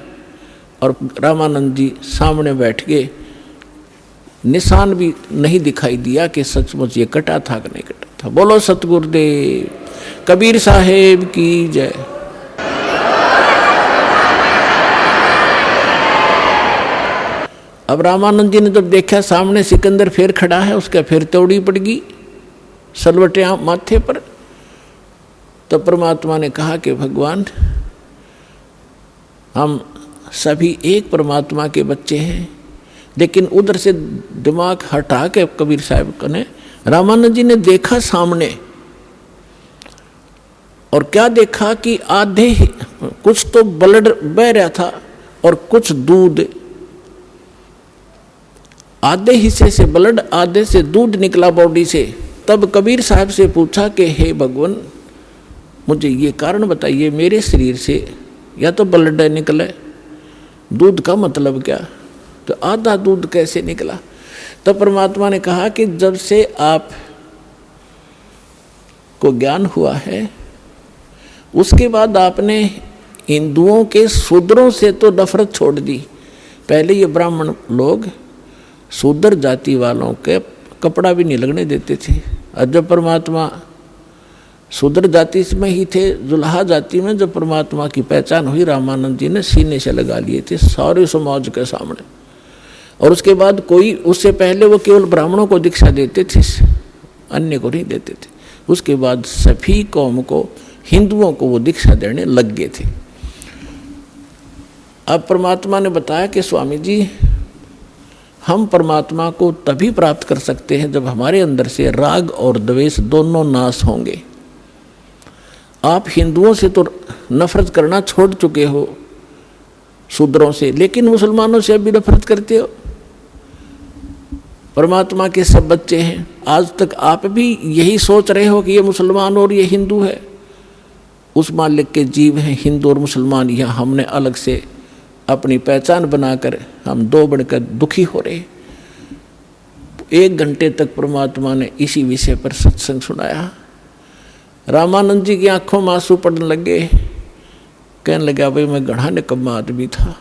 और रामानंद जी सामने बैठ गए। निशान भी नहीं दिखाई दिया कि सचमुच ये कटा था कि नहीं कटा था। बोलो सतगुरुदेव कबीर साहेब की जय। अब रामानंद जी ने जब देखा सामने सिकंदर फिर खड़ा है, उसका फिर तोड़ी पड़ गई सलवटे माथे पर। तो परमात्मा ने कहा कि भगवान, हम सभी एक परमात्मा के बच्चे हैं, लेकिन उधर से दिमाग हटा के कबीर साहब ने, रामानंद जी ने देखा सामने, और क्या देखा कि आधे कुछ तो ब्लड बह रहा था और कुछ दूध, आधे हिस्से से ब्लड आधे से दूध निकला बॉडी से। तब कबीर साहब से पूछा कि हे भगवान, मुझे ये कारण बताइए, मेरे शरीर से या तो ब्लड निकला, दूध का मतलब क्या, तो आधा दूध कैसे निकला। तो परमात्मा ने कहा कि जब से आप को ज्ञान हुआ है, उसके बाद आपने हिंदुओं के शूद्रों से तो नफरत छोड़ दी। पहले ये ब्राह्मण लोग शूद्र जाति वालों के कपड़ा भी नहीं लगने देते थे, और जब परमात्मा शूद्र जाति में ही थे, जुल्हा जाति में जब परमात्मा की पहचान हुई, रामानंद जी ने सीने से लगा लिए थे सारे समाज के सामने। और उसके बाद कोई, उससे पहले वो केवल ब्राह्मणों को दीक्षा देते थे, अन्य को नहीं देते थे। उसके बाद सभी कौम को, हिंदुओं को वो दीक्षा देने लग गए थे। अब परमात्मा ने बताया कि स्वामी जी, हम परमात्मा को तभी प्राप्त कर सकते हैं जब हमारे अंदर से राग और द्वेष दोनों नाश होंगे। आप हिंदुओं से तो नफरत करना छोड़ चुके हो, शूद्रों से, लेकिन मुसलमानों से अभी नफरत करते हो। परमात्मा के सब बच्चे हैं, आज तक आप भी यही सोच रहे हो कि ये मुसलमान और ये हिंदू है। उस मालिक के जीव हैं हिंदू और मुसलमान, यहाँ हमने अलग से अपनी पहचान बनाकर हम दो बढ़कर दुखी हो रहे। 1 घंटे तक परमात्मा ने इसी विषय पर सत्संग सुनाया। रामानंद जी की आंखों में आंसू पड़ने लगे, कहने लगा, भाई मैं गढ़ा निकम्मा आदमी था,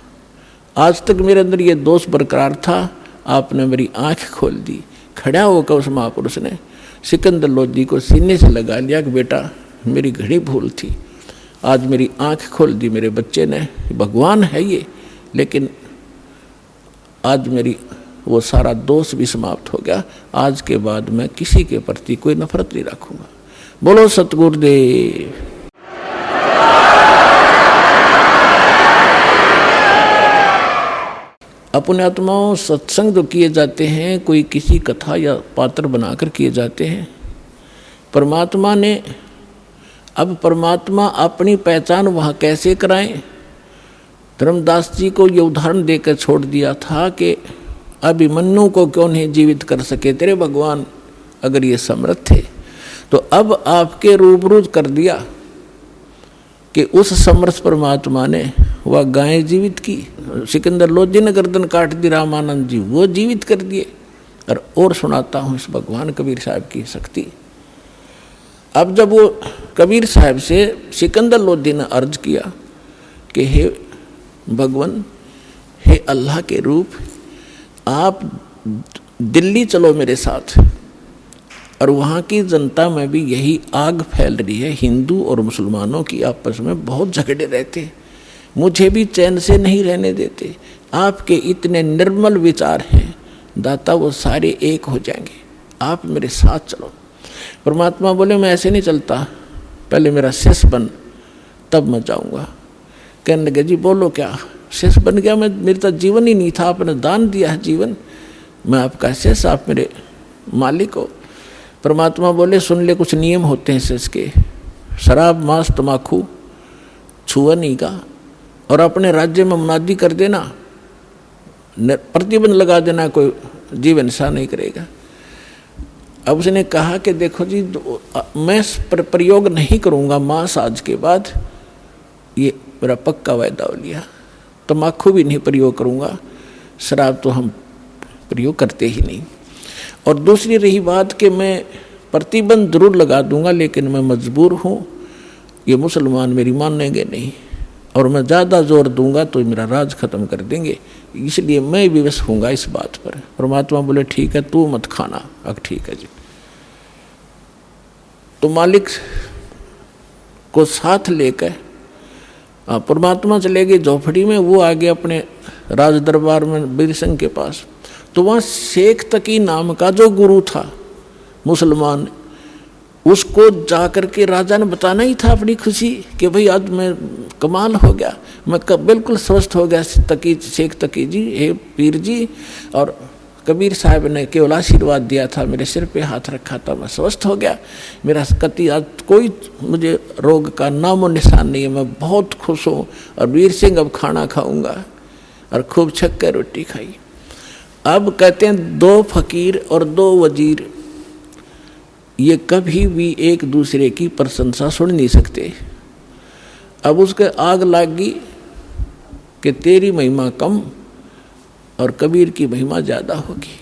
आज तक मेरे अंदर ये दोष बरकरार था, आपने मेरी आंख खोल दी। खड़ा होकर उस महापुरुष ने सिकंदर लोधी को सीने से लगा लिया कि बेटा मेरी घड़ी भूल थी, आज मेरी आंख खोल दी मेरे बच्चे ने, भगवान है ये, लेकिन आज मेरी वो सारा दोष भी समाप्त हो गया। आज के बाद मैं किसी के प्रति कोई नफरत नहीं रखूंगा। बोलो सतगुरुदेव। अपने आत्माओं, सत्संग जो किए जाते हैं, कोई किसी कथा या पात्र बनाकर किए जाते हैं। परमात्मा ने, अब परमात्मा अपनी पहचान वहाँ कैसे कराएं। धर्मदास जी को ये उदाहरण देकर छोड़ दिया था कि अभिमन्यु को क्यों नहीं जीवित कर सके तेरे भगवान, अगर ये समर्थ थे तो। अब आपके रूबरू कर दिया कि उस समर्थ परमात्मा ने वह गाय जीवित की, सिकंदर लोधी ने गर्दन काट दी, रामानंद जी वो जीवित कर दिए। और सुनाता हूँ इस भगवान कबीर साहब की शक्ति। अब जब वो कबीर साहब से सिकंदर लोधी ने अर्ज किया कि हे भगवान, हे अल्लाह के रूप, आप दिल्ली चलो मेरे साथ, और वहाँ की जनता में भी यही आग फैल रही है, हिंदू और मुसलमानों की आपस में बहुत झगड़े रहते, मुझे भी चैन से नहीं रहने देते। आपके इतने निर्मल विचार हैं दाता, वो सारे एक हो जाएंगे, आप मेरे साथ चलो। परमात्मा बोले मैं ऐसे नहीं चलता, पहले मेरा शिष्य बन तब मैं जाऊँगा। कहने लगे जी बोलो क्या शेष बन गया, मैं मेरे तो जीवन ही नहीं था, आपने दान दिया है जीवन, मैं आपका शेष, आप मेरे मालिक हो। परमात्मा बोले सुन ले, कुछ नियम होते हैं शेष के, शराब मांस तम्बाकू छुआ नहीं का, और अपने राज्य में मुनादी कर देना, प्रतिबंध लगा देना, कोई जीवन सा नहीं करेगा। अब उसने कहा कि देखो जी मैं प्रयोग नहीं करूँगा मांस आज के बाद, ये मेरा पक्का वायदा हो लिया। तम्बाकू भी नहीं प्रयोग करूँगा, शराब तो हम प्रयोग करते ही नहीं। और दूसरी रही बात कि मैं प्रतिबंध जरूर लगा दूंगा, लेकिन मैं मजबूर हूँ, ये मुसलमान मेरी मानेंगे नहीं, और मैं ज़्यादा जोर दूंगा तो मेरा राज खत्म कर देंगे, इसलिए मैं विवश होऊंगा इस बात पर। परमात्मा बोले ठीक है तू मत खाना। अब ठीक है जी। तो मालिक को साथ लेकर परमात्मा चले गए झोपड़ी में, वो आगे अपने राज दरबार में वीर सिंह के पास। तो वहाँ शेख तकी नाम का जो गुरु था मुसलमान, उसको जाकर के राजा ने बताना ही था अपनी खुशी कि भाई आज मैं कमाल हो गया, मैं बिल्कुल स्वस्थ हो गया शेख तकी जी, हे पीर जी। और कबीर साहब ने केवल आशीर्वाद दिया था, मेरे सिर पे हाथ रखा था, मैं स्वस्थ हो गया, मेरा कति आज कोई मुझे रोग का नामो निशान नहीं है, मैं बहुत खुश हूँ। और वीर सिंह अब खाना खाऊंगा, और खूब छक कर रोटी खाई। अब कहते हैं 2 फकीर और 2 वजीर ये कभी भी एक दूसरे की प्रशंसा सुन नहीं सकते। अब उसके आग लगी कि तेरी महिमा कम और कबीर की महिमा ज़्यादा होगी।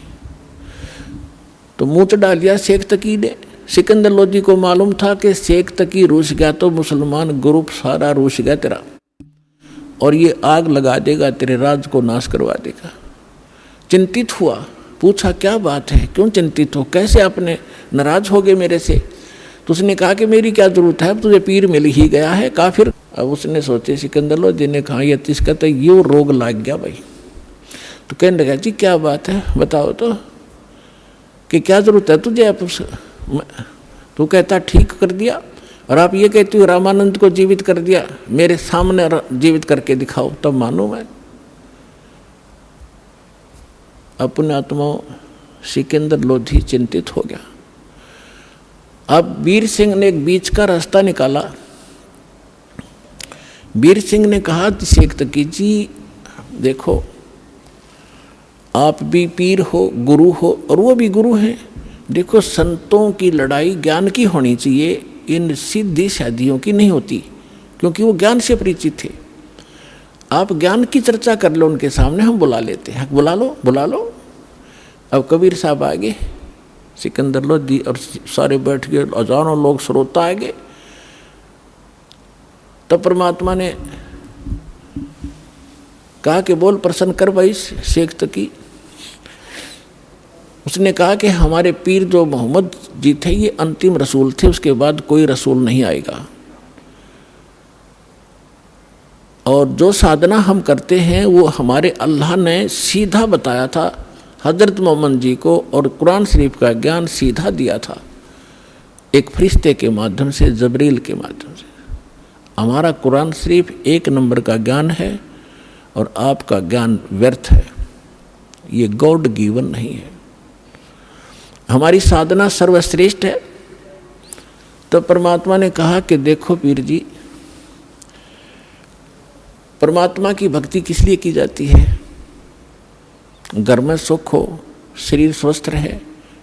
तो मुँह चढ़ा लिया शेख तकी ने। सिकंदर लोधी को मालूम था कि शेख तकी रूस गया तो मुसलमान ग्रुप सारा रूस गया तेरा, और ये आग लगा देगा, तेरे राज को नाश करवा देगा। चिंतित हुआ, पूछा क्या बात है, क्यों चिंतित हो, कैसे आपने नाराज हो गए मेरे से? तो उसने कहा कि मेरी क्या जरूरत है, अब तुझे पीर मिल ही गया है काफिर। अब उसने सोचे सिकंदर लोधी ने कहा ये तिसका तो यो रोग लग गया भाई। तो कहने लगा जी क्या बात है बताओ तो, कि क्या जरूरत है तुझे? आप तो कहता ठीक कर दिया, और आप ये कहते हो रामानंद को जीवित कर दिया, मेरे सामने जीवित करके दिखाओ तब मानो मैं। अपने आत्मा सिकंदर लोधी चिंतित हो गया। अब वीर सिंह ने एक बीच का रास्ता निकाला। वीर सिंह ने कहा शेख तकी जी देखो आप भी पीर हो, गुरु हो, और वो भी गुरु हैं। देखो संतों की लड़ाई ज्ञान की होनी चाहिए, इन सीधी शादियों की नहीं होती, क्योंकि वो ज्ञान से परिचित थे। आप ज्ञान की चर्चा कर लो उनके सामने, हम बुला लेते हैं, बुला लो बुला लो। अब कबीर साहब आ गए, सिकंदर लोधी और सारे बैठ गए, हजारों लोग श्रोता आ गए। तब परमात्मा ने कहा कि बोल प्रसन्न कर भाई शेख तकी। उसने कहा कि हमारे पीर जो मोहम्मद जी थे ये अंतिम रसूल थे, उसके बाद कोई रसूल नहीं आएगा, और जो साधना हम करते हैं वो हमारे अल्लाह ने सीधा बताया था हजरत मोहम्मद जी को, और कुरान शरीफ का ज्ञान सीधा दिया था एक फरिश्ते के माध्यम से, जबरील के माध्यम से। हमारा कुरान शरीफ 1 नंबर का ज्ञान है, और आपका ज्ञान व्यर्थ है, ये गॉड गिवन नहीं है। हमारी साधना सर्वश्रेष्ठ है। तो परमात्मा ने कहा कि देखो पीर जी, परमात्मा की भक्ति किस लिए की जाती है? घर में सुख हो, शरीर स्वस्थ रहे,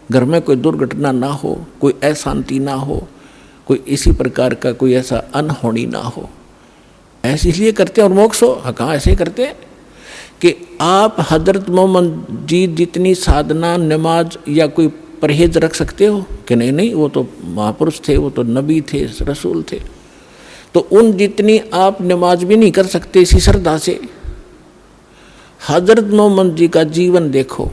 घर में कोई दुर्घटना ना हो, कोई अशांति ना हो, कोई इसी प्रकार का कोई ऐसा अनहोनी ना हो, ऐसे इसलिए करते हैं। और मोक्ष हो, हाँ कहाँ ऐसे करते हैं कि आप हजरत मोहम्मद जी जितनी साधना नमाज या कोई परहेज रख सकते हो कि नहीं? नहीं, वो तो महापुरुष थे, वो तो नबी थे, रसूल थे, तो उन जितनी आप नमाज भी नहीं कर सकते इसी श्रद्धा से। हजरत मोहम्मद जी का जीवन देखो,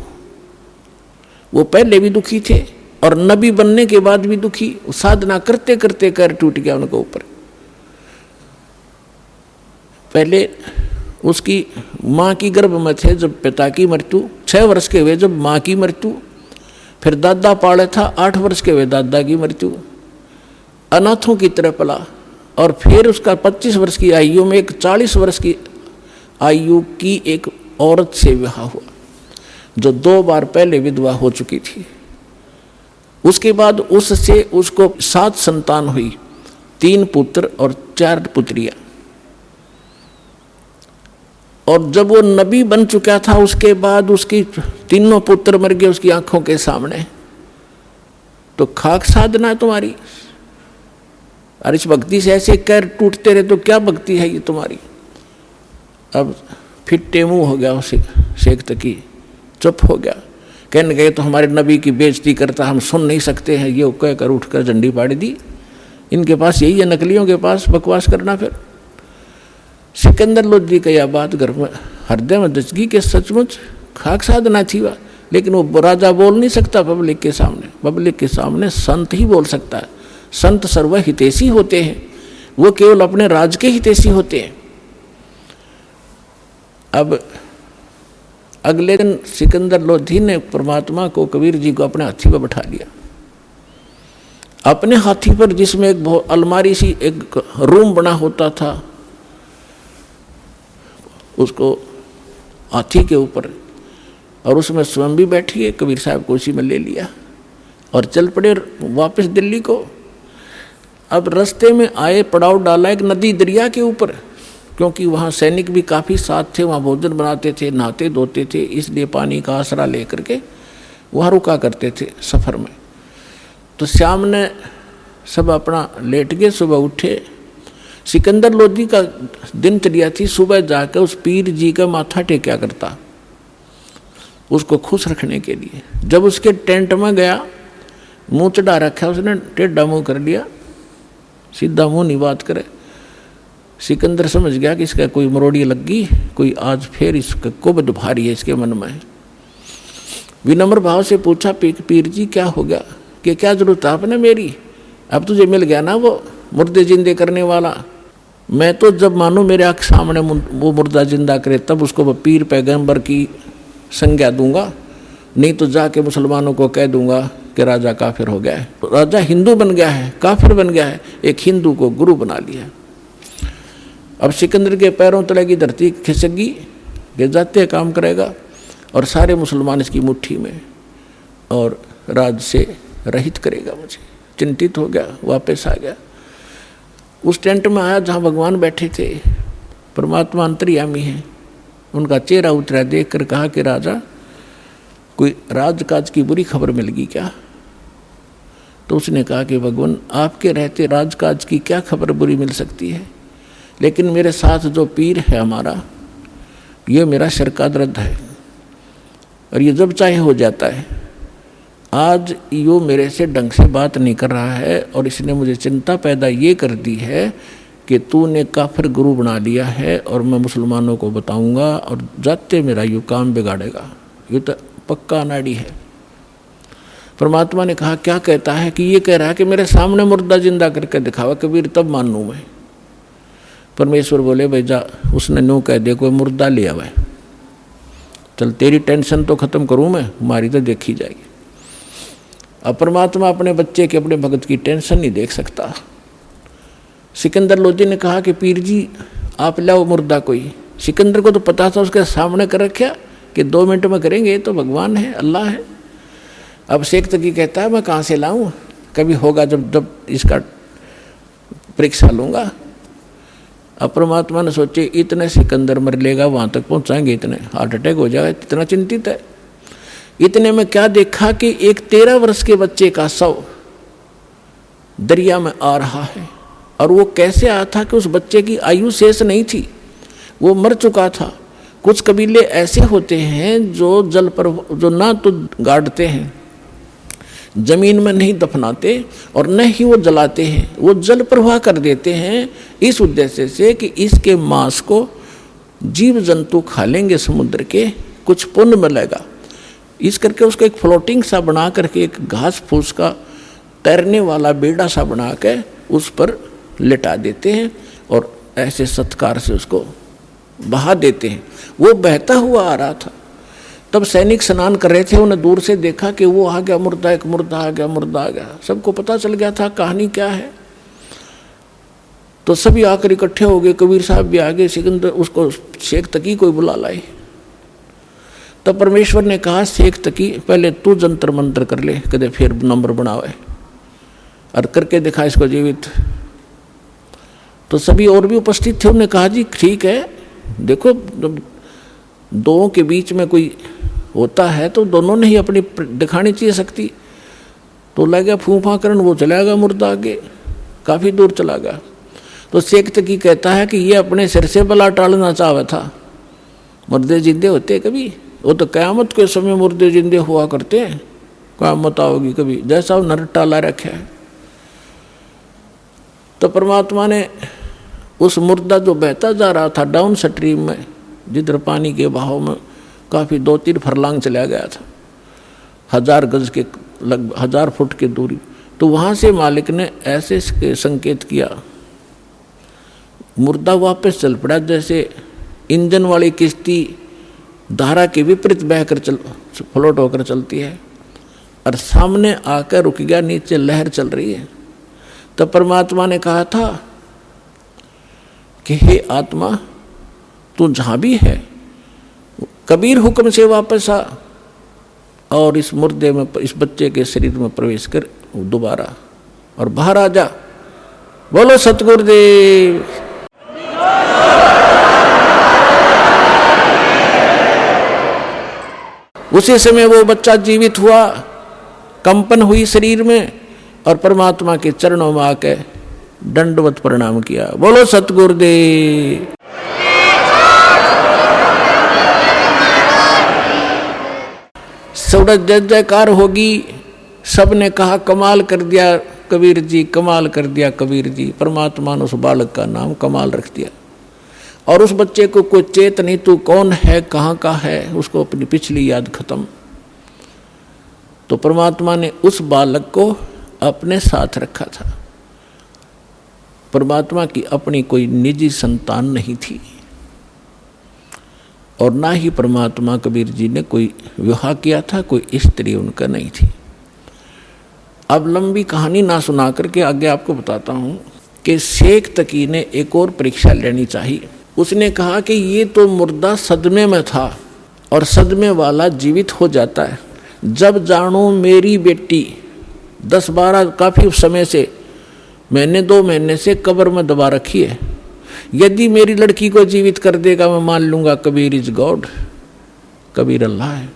वो पहले भी दुखी थे और नबी बनने के बाद भी दुखी, साधना करते करते पैर टूट गया उनके ऊपर। पहले उसकी माँ की गर्भ में थे जब पिता की मृत्यु, 6 वर्ष के हुए जब माँ की मृत्यु, फिर दादा पाले था, 8 वर्ष के हुए दादा की मृत्यु। अनाथों की तरह पला, और फिर उसका 25 वर्ष की आयु में एक 40 वर्ष की आयु की एक औरत से विवाह हुआ, जो 2 बार पहले विधवा हो चुकी थी। उसके बाद उससे उसको 7 संतान हुई, 3 पुत्र और 4 पुत्रियां। और जब वो नबी बन चुका था, उसके बाद उसकी 3 पुत्र मर गए उसकी आंखों के सामने। तो खाक साधना है तुम्हारी, और इस भक्ति से ऐसे कैर टूटते रहे तो क्या भक्ति है ये तुम्हारी। अब फिर टेमू हो गया उसे शेख तकी, चुप हो गया। कहने गए तो हमारे नबी की बेइज्जती करता, हम सुन नहीं सकते हैं, ये कहकर उठकर झंडी पाड़ दी। इनके पास यही है, नकलियों के पास बकवास करना। फिर सिकंदर लोधी का यह बात घर में हृदय में दचगी के सचमुच खाक साधना थी वह। लेकिन वो राजा बोल नहीं सकता पब्लिक के सामने। पब्लिक के सामने संत ही बोल सकता है। संत सर्व हितैषी होते हैं, वो केवल अपने राज के हितैषी होते हैं। अब अगले दिन सिकंदर लोधी ने परमात्मा को, कबीर जी को अपने हाथी पर बैठा लिया। अपने हाथी पर, जिसमें एक अलमारी सी एक रूम बना होता था, उसको हाथी के ऊपर, और उसमें स्वयं भी बैठी है। कबीर साहब को उसी में ले लिया और चल पड़े वापस दिल्ली को। अब रास्ते में आए, पड़ाव डाला एक नदी दरिया के ऊपर, क्योंकि वहाँ सैनिक भी काफ़ी साथ थे, वहाँ भोजन बनाते थे, नहाते धोते थे, इसलिए पानी का आसरा लेकर के वहाँ रुका करते थे सफ़र में। तो शाम ने सब अपना लेट गए, सुबह उठे। सिकंदर लोधी का दिनचर्या थी, सुबह जाकर उस पीर जी का माथा टेक्या करता, उसको खुश रखने के लिए। जब उसके टेंट में गया, मुँह चढ़ा रखा उसने, टेढ़ा मुँह कर लिया, सीधा मुँह नहीं बात करे। सिकंदर समझ गया कि इसका कोई मरोड़ी लग गई, कोई आज फिर इसका कुबद भारी है इसके मन में। विनम्र भाव से पूछा, पीर जी क्या हो गया, कि क्या जरूरत है आपने मेरी? अब तुझे मिल गया ना वो मुर्दे जिंदे करने वाला। मैं तो जब मानो मेरे आँख सामने वो मुर्दा जिंदा करे तब उसको पीर पैगंबर की संज्ञा दूंगा, नहीं तो जाके मुसलमानों को कह दूंगा कि राजा काफिर हो गया है। तो राजा हिंदू बन गया है, काफिर बन गया है, एक हिंदू को गुरु बना लिया है। अब सिकंदर के पैरों तले की धरती खिसकी, गिर जाते काम करेगा, और सारे मुसलमान इसकी मुट्ठी में, और राज से रहित करेगा मुझे। चिंतित हो गया, वापस आ गया। उस टेंट में आया जहाँ भगवान बैठे थे, परमात्मा अंतर्यामी है। उनका चेहरा उतरा, देख कर कहा कि राजा, कोई राजकाज की बुरी खबर मिल गई क्या? तो उसने कहा कि भगवान, आपके रहते राजकाज की क्या खबर बुरी मिल सकती है, लेकिन मेरे साथ जो पीर है हमारा, ये मेरा सिर का दर्द है, और ये जब चाहे हो जाता है। आज यो मेरे से ढंग से बात नहीं कर रहा है, और इसने मुझे चिंता पैदा ये कर दी है कि तूने काफिर गुरु बना लिया है, और मैं मुसलमानों को बताऊंगा, और जाते मेरा यो काम बिगाड़ेगा। ये तो पक्का अनाड़ी है। परमात्मा ने कहा, क्या कहता है? कि ये कह रहा है कि मेरे सामने मुर्दा जिंदा करके दिखावा कबीर, तब मानूं मैं। परमेश्वर बोले, भाई जा, उसने नो कह दे कोई मुर्दा ले आवे, चल तेरी टेंशन तो खत्म करूं मैं, हमारी तो देखी जाएगी। अब परमात्मा अपने बच्चे के, अपने भगत की टेंशन नहीं देख सकता। सिकंदर लोधी ने कहा कि पीर जी आप लाओ मुर्दा कोई। सिकंदर को तो पता था उसके सामने कर रखा कि 2 मिनट में करेंगे, तो भगवान है, अल्लाह है। अब शेख तकी कहता है, मैं कहाँ से लाऊं, कभी होगा जब इसका परीक्षा लूँगा। अब परमात्मा ने सोचे, इतने सिकंदर मर लेगा, वहाँ तक पहुँचाएंगे, इतने हार्ट अटैक हो जाएगा, इतना चिंतित है। इतने में क्या देखा कि एक 13 वर्ष के बच्चे का शव दरिया में आ रहा है। और वो कैसे आया था कि उस बच्चे की आयु शेष नहीं थी, वो मर चुका था। कुछ कबीले ऐसे होते हैं जो जल पर, जो ना तो गाड़ते हैं, जमीन में नहीं दफनाते, और न ही वो जलाते हैं, वो जल प्रवाह कर देते हैं, इस उद्देश्य से कि इसके मांस को जीव जंतु खा लेंगे समुद्र के, कुछ पुण्य मिलेगा। इस करके उसको एक फ्लोटिंग सा बना करके, एक घास फूस का तैरने वाला बेड़ा सा बना के उस पर लिटा देते हैं, और ऐसे सत्कार से उसको बहा देते हैं। वो बहता हुआ आ रहा था। तब सैनिक स्नान कर रहे थे, उन्हें दूर से देखा कि वो आ गया मुर्दा, एक मुर्दा आ गया, मुर्दा आ गया। सबको पता चल गया था कहानी क्या है। तो सभी आकर इकट्ठे हो गए, कबीर साहब भी आ गए, सिकंदर उसको शेख तकी कोई बुला लाए। तब परमेश्वर ने कहा, शेख तकी पहले तू जंतर मंत्र कर ले, कदे फिर नंबर बनावे और करके दिखा इसको जीवित। तो सभी और भी उपस्थित थे, उन्होंने कहा जी ठीक है, देखो दो के बीच में कोई होता है तो दोनों ने ही अपनी दिखानी चाहिए शक्ति। तो लग गया फूफा करन, वो चला गया मुर्दा आगे, काफ़ी दूर चला गया। तो शेख तकी कहता है कि ये अपने सिर से बला टालना चाहता था। मुर्दे जिंदे होते कभी, वो तो क़यामत के समय मुर्दे जिंदे हुआ करते हैं, क़यामत आओगी कभी, जैसा नर टाला रखा है। तो परमात्मा ने उस मुर्दा जो बहता जा रहा था डाउन स्ट्रीम में, जिधर पानी के बहाव में काफ़ी 2-3 फरलांग चला गया था, 1000 गज के लगभग 1000 फुट की दूरी, तो वहाँ से मालिक ने ऐसे संकेत किया, मुर्दा वापस चल पड़ा जैसे इंजन वाली किश्ती धारा के विपरीत बहकर फ्लोट होकर चलती है, और सामने आकर रुक गया, नीचे लहर चल रही है। तब परमात्मा ने कहा था कि हे आत्मा, तू जहाँ भी है कबीर हुक्म से वापस आ और इस मुर्दे में, इस बच्चे के शरीर में प्रवेश कर दोबारा और बाहर आ जा। बोलो सतगुरुदेव। उसी समय वो बच्चा जीवित हुआ, कंपन हुई शरीर में, और परमात्मा के चरणों में आके दंडवत प्रणाम किया। बोलो सतगुरुदेव। सब जय जयकार होगी, सब ने कहा कमाल कर दिया कबीर जी, कमाल कर दिया कबीर जी। परमात्मा ने उस बालक का नाम कमाल रख दिया, और उस बच्चे को कोई चेत नहीं, तू कौन है, कहाँ का है, उसको अपनी पिछली याद खत्म। तो परमात्मा ने उस बालक को अपने साथ रखा था। परमात्मा की अपनी कोई निजी संतान नहीं थी, और ना ही परमात्मा कबीर जी ने कोई विवाह किया था, कोई स्त्री उनका नहीं थी। अब लंबी कहानी ना सुना करके आगे आपको बताता हूँ कि शेख तकी ने एक और परीक्षा लेनी चाहिए। उसने कहा कि ये तो मुर्दा सदमे में था, और सदमे वाला जीवित हो जाता है। जब जानू मेरी बेटी 10-12 काफ़ी समय से, महीने 2 महीने से कब्र में दबा रखी है, यदि मेरी लड़की को जीवित कर देगा मैं मान लूँगा कबीर इज गॉड, कबीर अल्लाह है,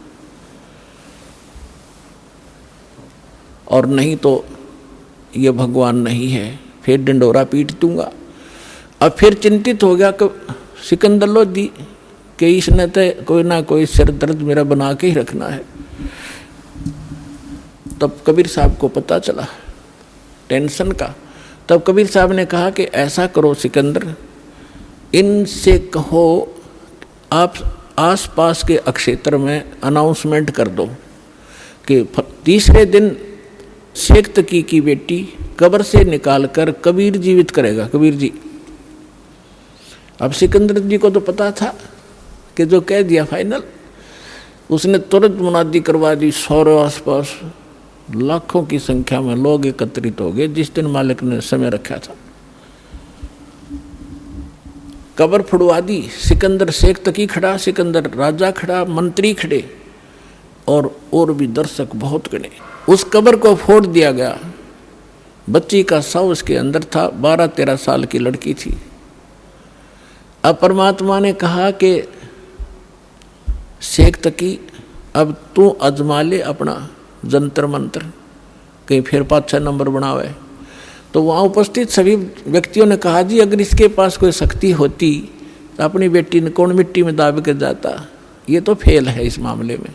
और नहीं तो ये भगवान नहीं है, फिर डंडोरा पीट दूंगा। अब फिर चिंतित हो गया सिकंदर लोधी कि इसने तो कोई ना कोई सिर दर्द मेरा बना के ही रखना है। तब कबीर साहब को पता चला टेंशन का। तब कबीर साहब ने कहा कि ऐसा करो सिकंदर, इनसे कहो आप आसपास के अक्षेत्र में अनाउंसमेंट कर दो कि तीसरे दिन शेख तकी की बेटी कब्र से निकालकर कबीर जीवित करेगा, कबीर जी। अब सिकंदर जी को तो पता था कि जो कह दिया फाइनल, उसने तुरंत मुनादी करवा दी। सौरों आसपास लाखों की संख्या में लोग एकत्रित हो गए जिस दिन मालिक ने समय रखा था। कब्र फुड़वा दी। सिकंदर शेख तकी खड़ा, सिकंदर राजा खड़ा, मंत्री खड़े, और भी दर्शक बहुत गणे। उस कब्र को फोड़ दिया गया। बच्ची का शव उसके अंदर था, 12-13 साल की लड़की थी। अब परमात्मा ने कहा कि शेख तकी अब तू अजमा ले अपना जंतर मंत्र, कहीं फिर 5-6 नंबर बनावे। तो वहाँ उपस्थित सभी व्यक्तियों ने कहा जी अगर इसके पास कोई शक्ति होती तो अपनी बेटी ने कौन मिट्टी में दाब कर जाता, ये तो फेल है इस मामले में,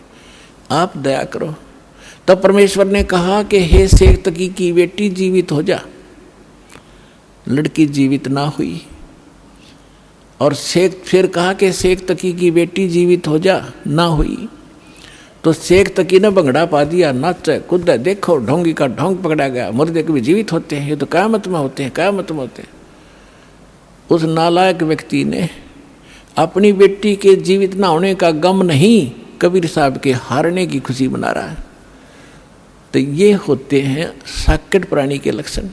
आप दया करो। तब परमेश्वर ने कहा कि हे शेख तकी की बेटी जीवित हो जा। लड़की जीवित ना हुई, और शेख फिर कहा कि शेख तकी की बेटी जीवित हो जा, ना हुई। तो शेख तकी ने भंगड़ा पा दिया, नाचे कूदे, देखो ढोंगी का ढोंग पकड़ा गया। मुर्दे कभी जीवित होते हैं, ये तो क़यामत में होते हैं, क़यामत में होते हैं। उस नालायक व्यक्ति ने अपनी बेटी के जीवित ना होने का गम नहीं, कबीर साहब के हारने की खुशी मना रहा है। तो ये होते हैं साकेट प्राणी के लक्षण।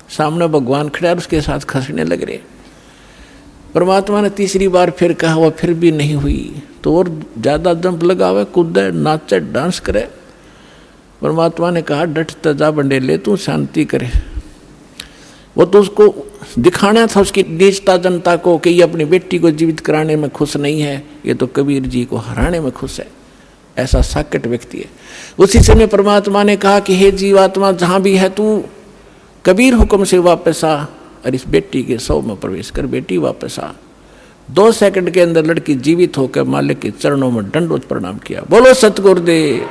सामने भगवान खड़ा है, उसके साथ खसने लग रहे। परमात्मा ने तीसरी बार फिर कहा, वह फिर भी नहीं हुई, तो और ज़्यादा जंप लगावे, कूदे, नाचे, डांस करे। परमात्मा ने कहा, डट तजा बंडेले, तू शांति करे। वो तो उसको दिखाना था उसकी नीचता जनता को कि ये अपनी बेटी को जीवित कराने में खुश नहीं है, ये तो कबीर जी को हराने में खुश है। ऐसा साकट व्यक्ति है। उसी समय परमात्मा ने कहा कि हे जीवात्मा, जहाँ भी है तू कबीर हुक्म से वापस आ और इस बेटी के शव में प्रवेश कर। बेटी वापस आ। 2 सेकंड के अंदर लड़की जीवित होकर मालिक के चरणों में दंडवत प्रणाम किया। बोलो सतगुरुदेव।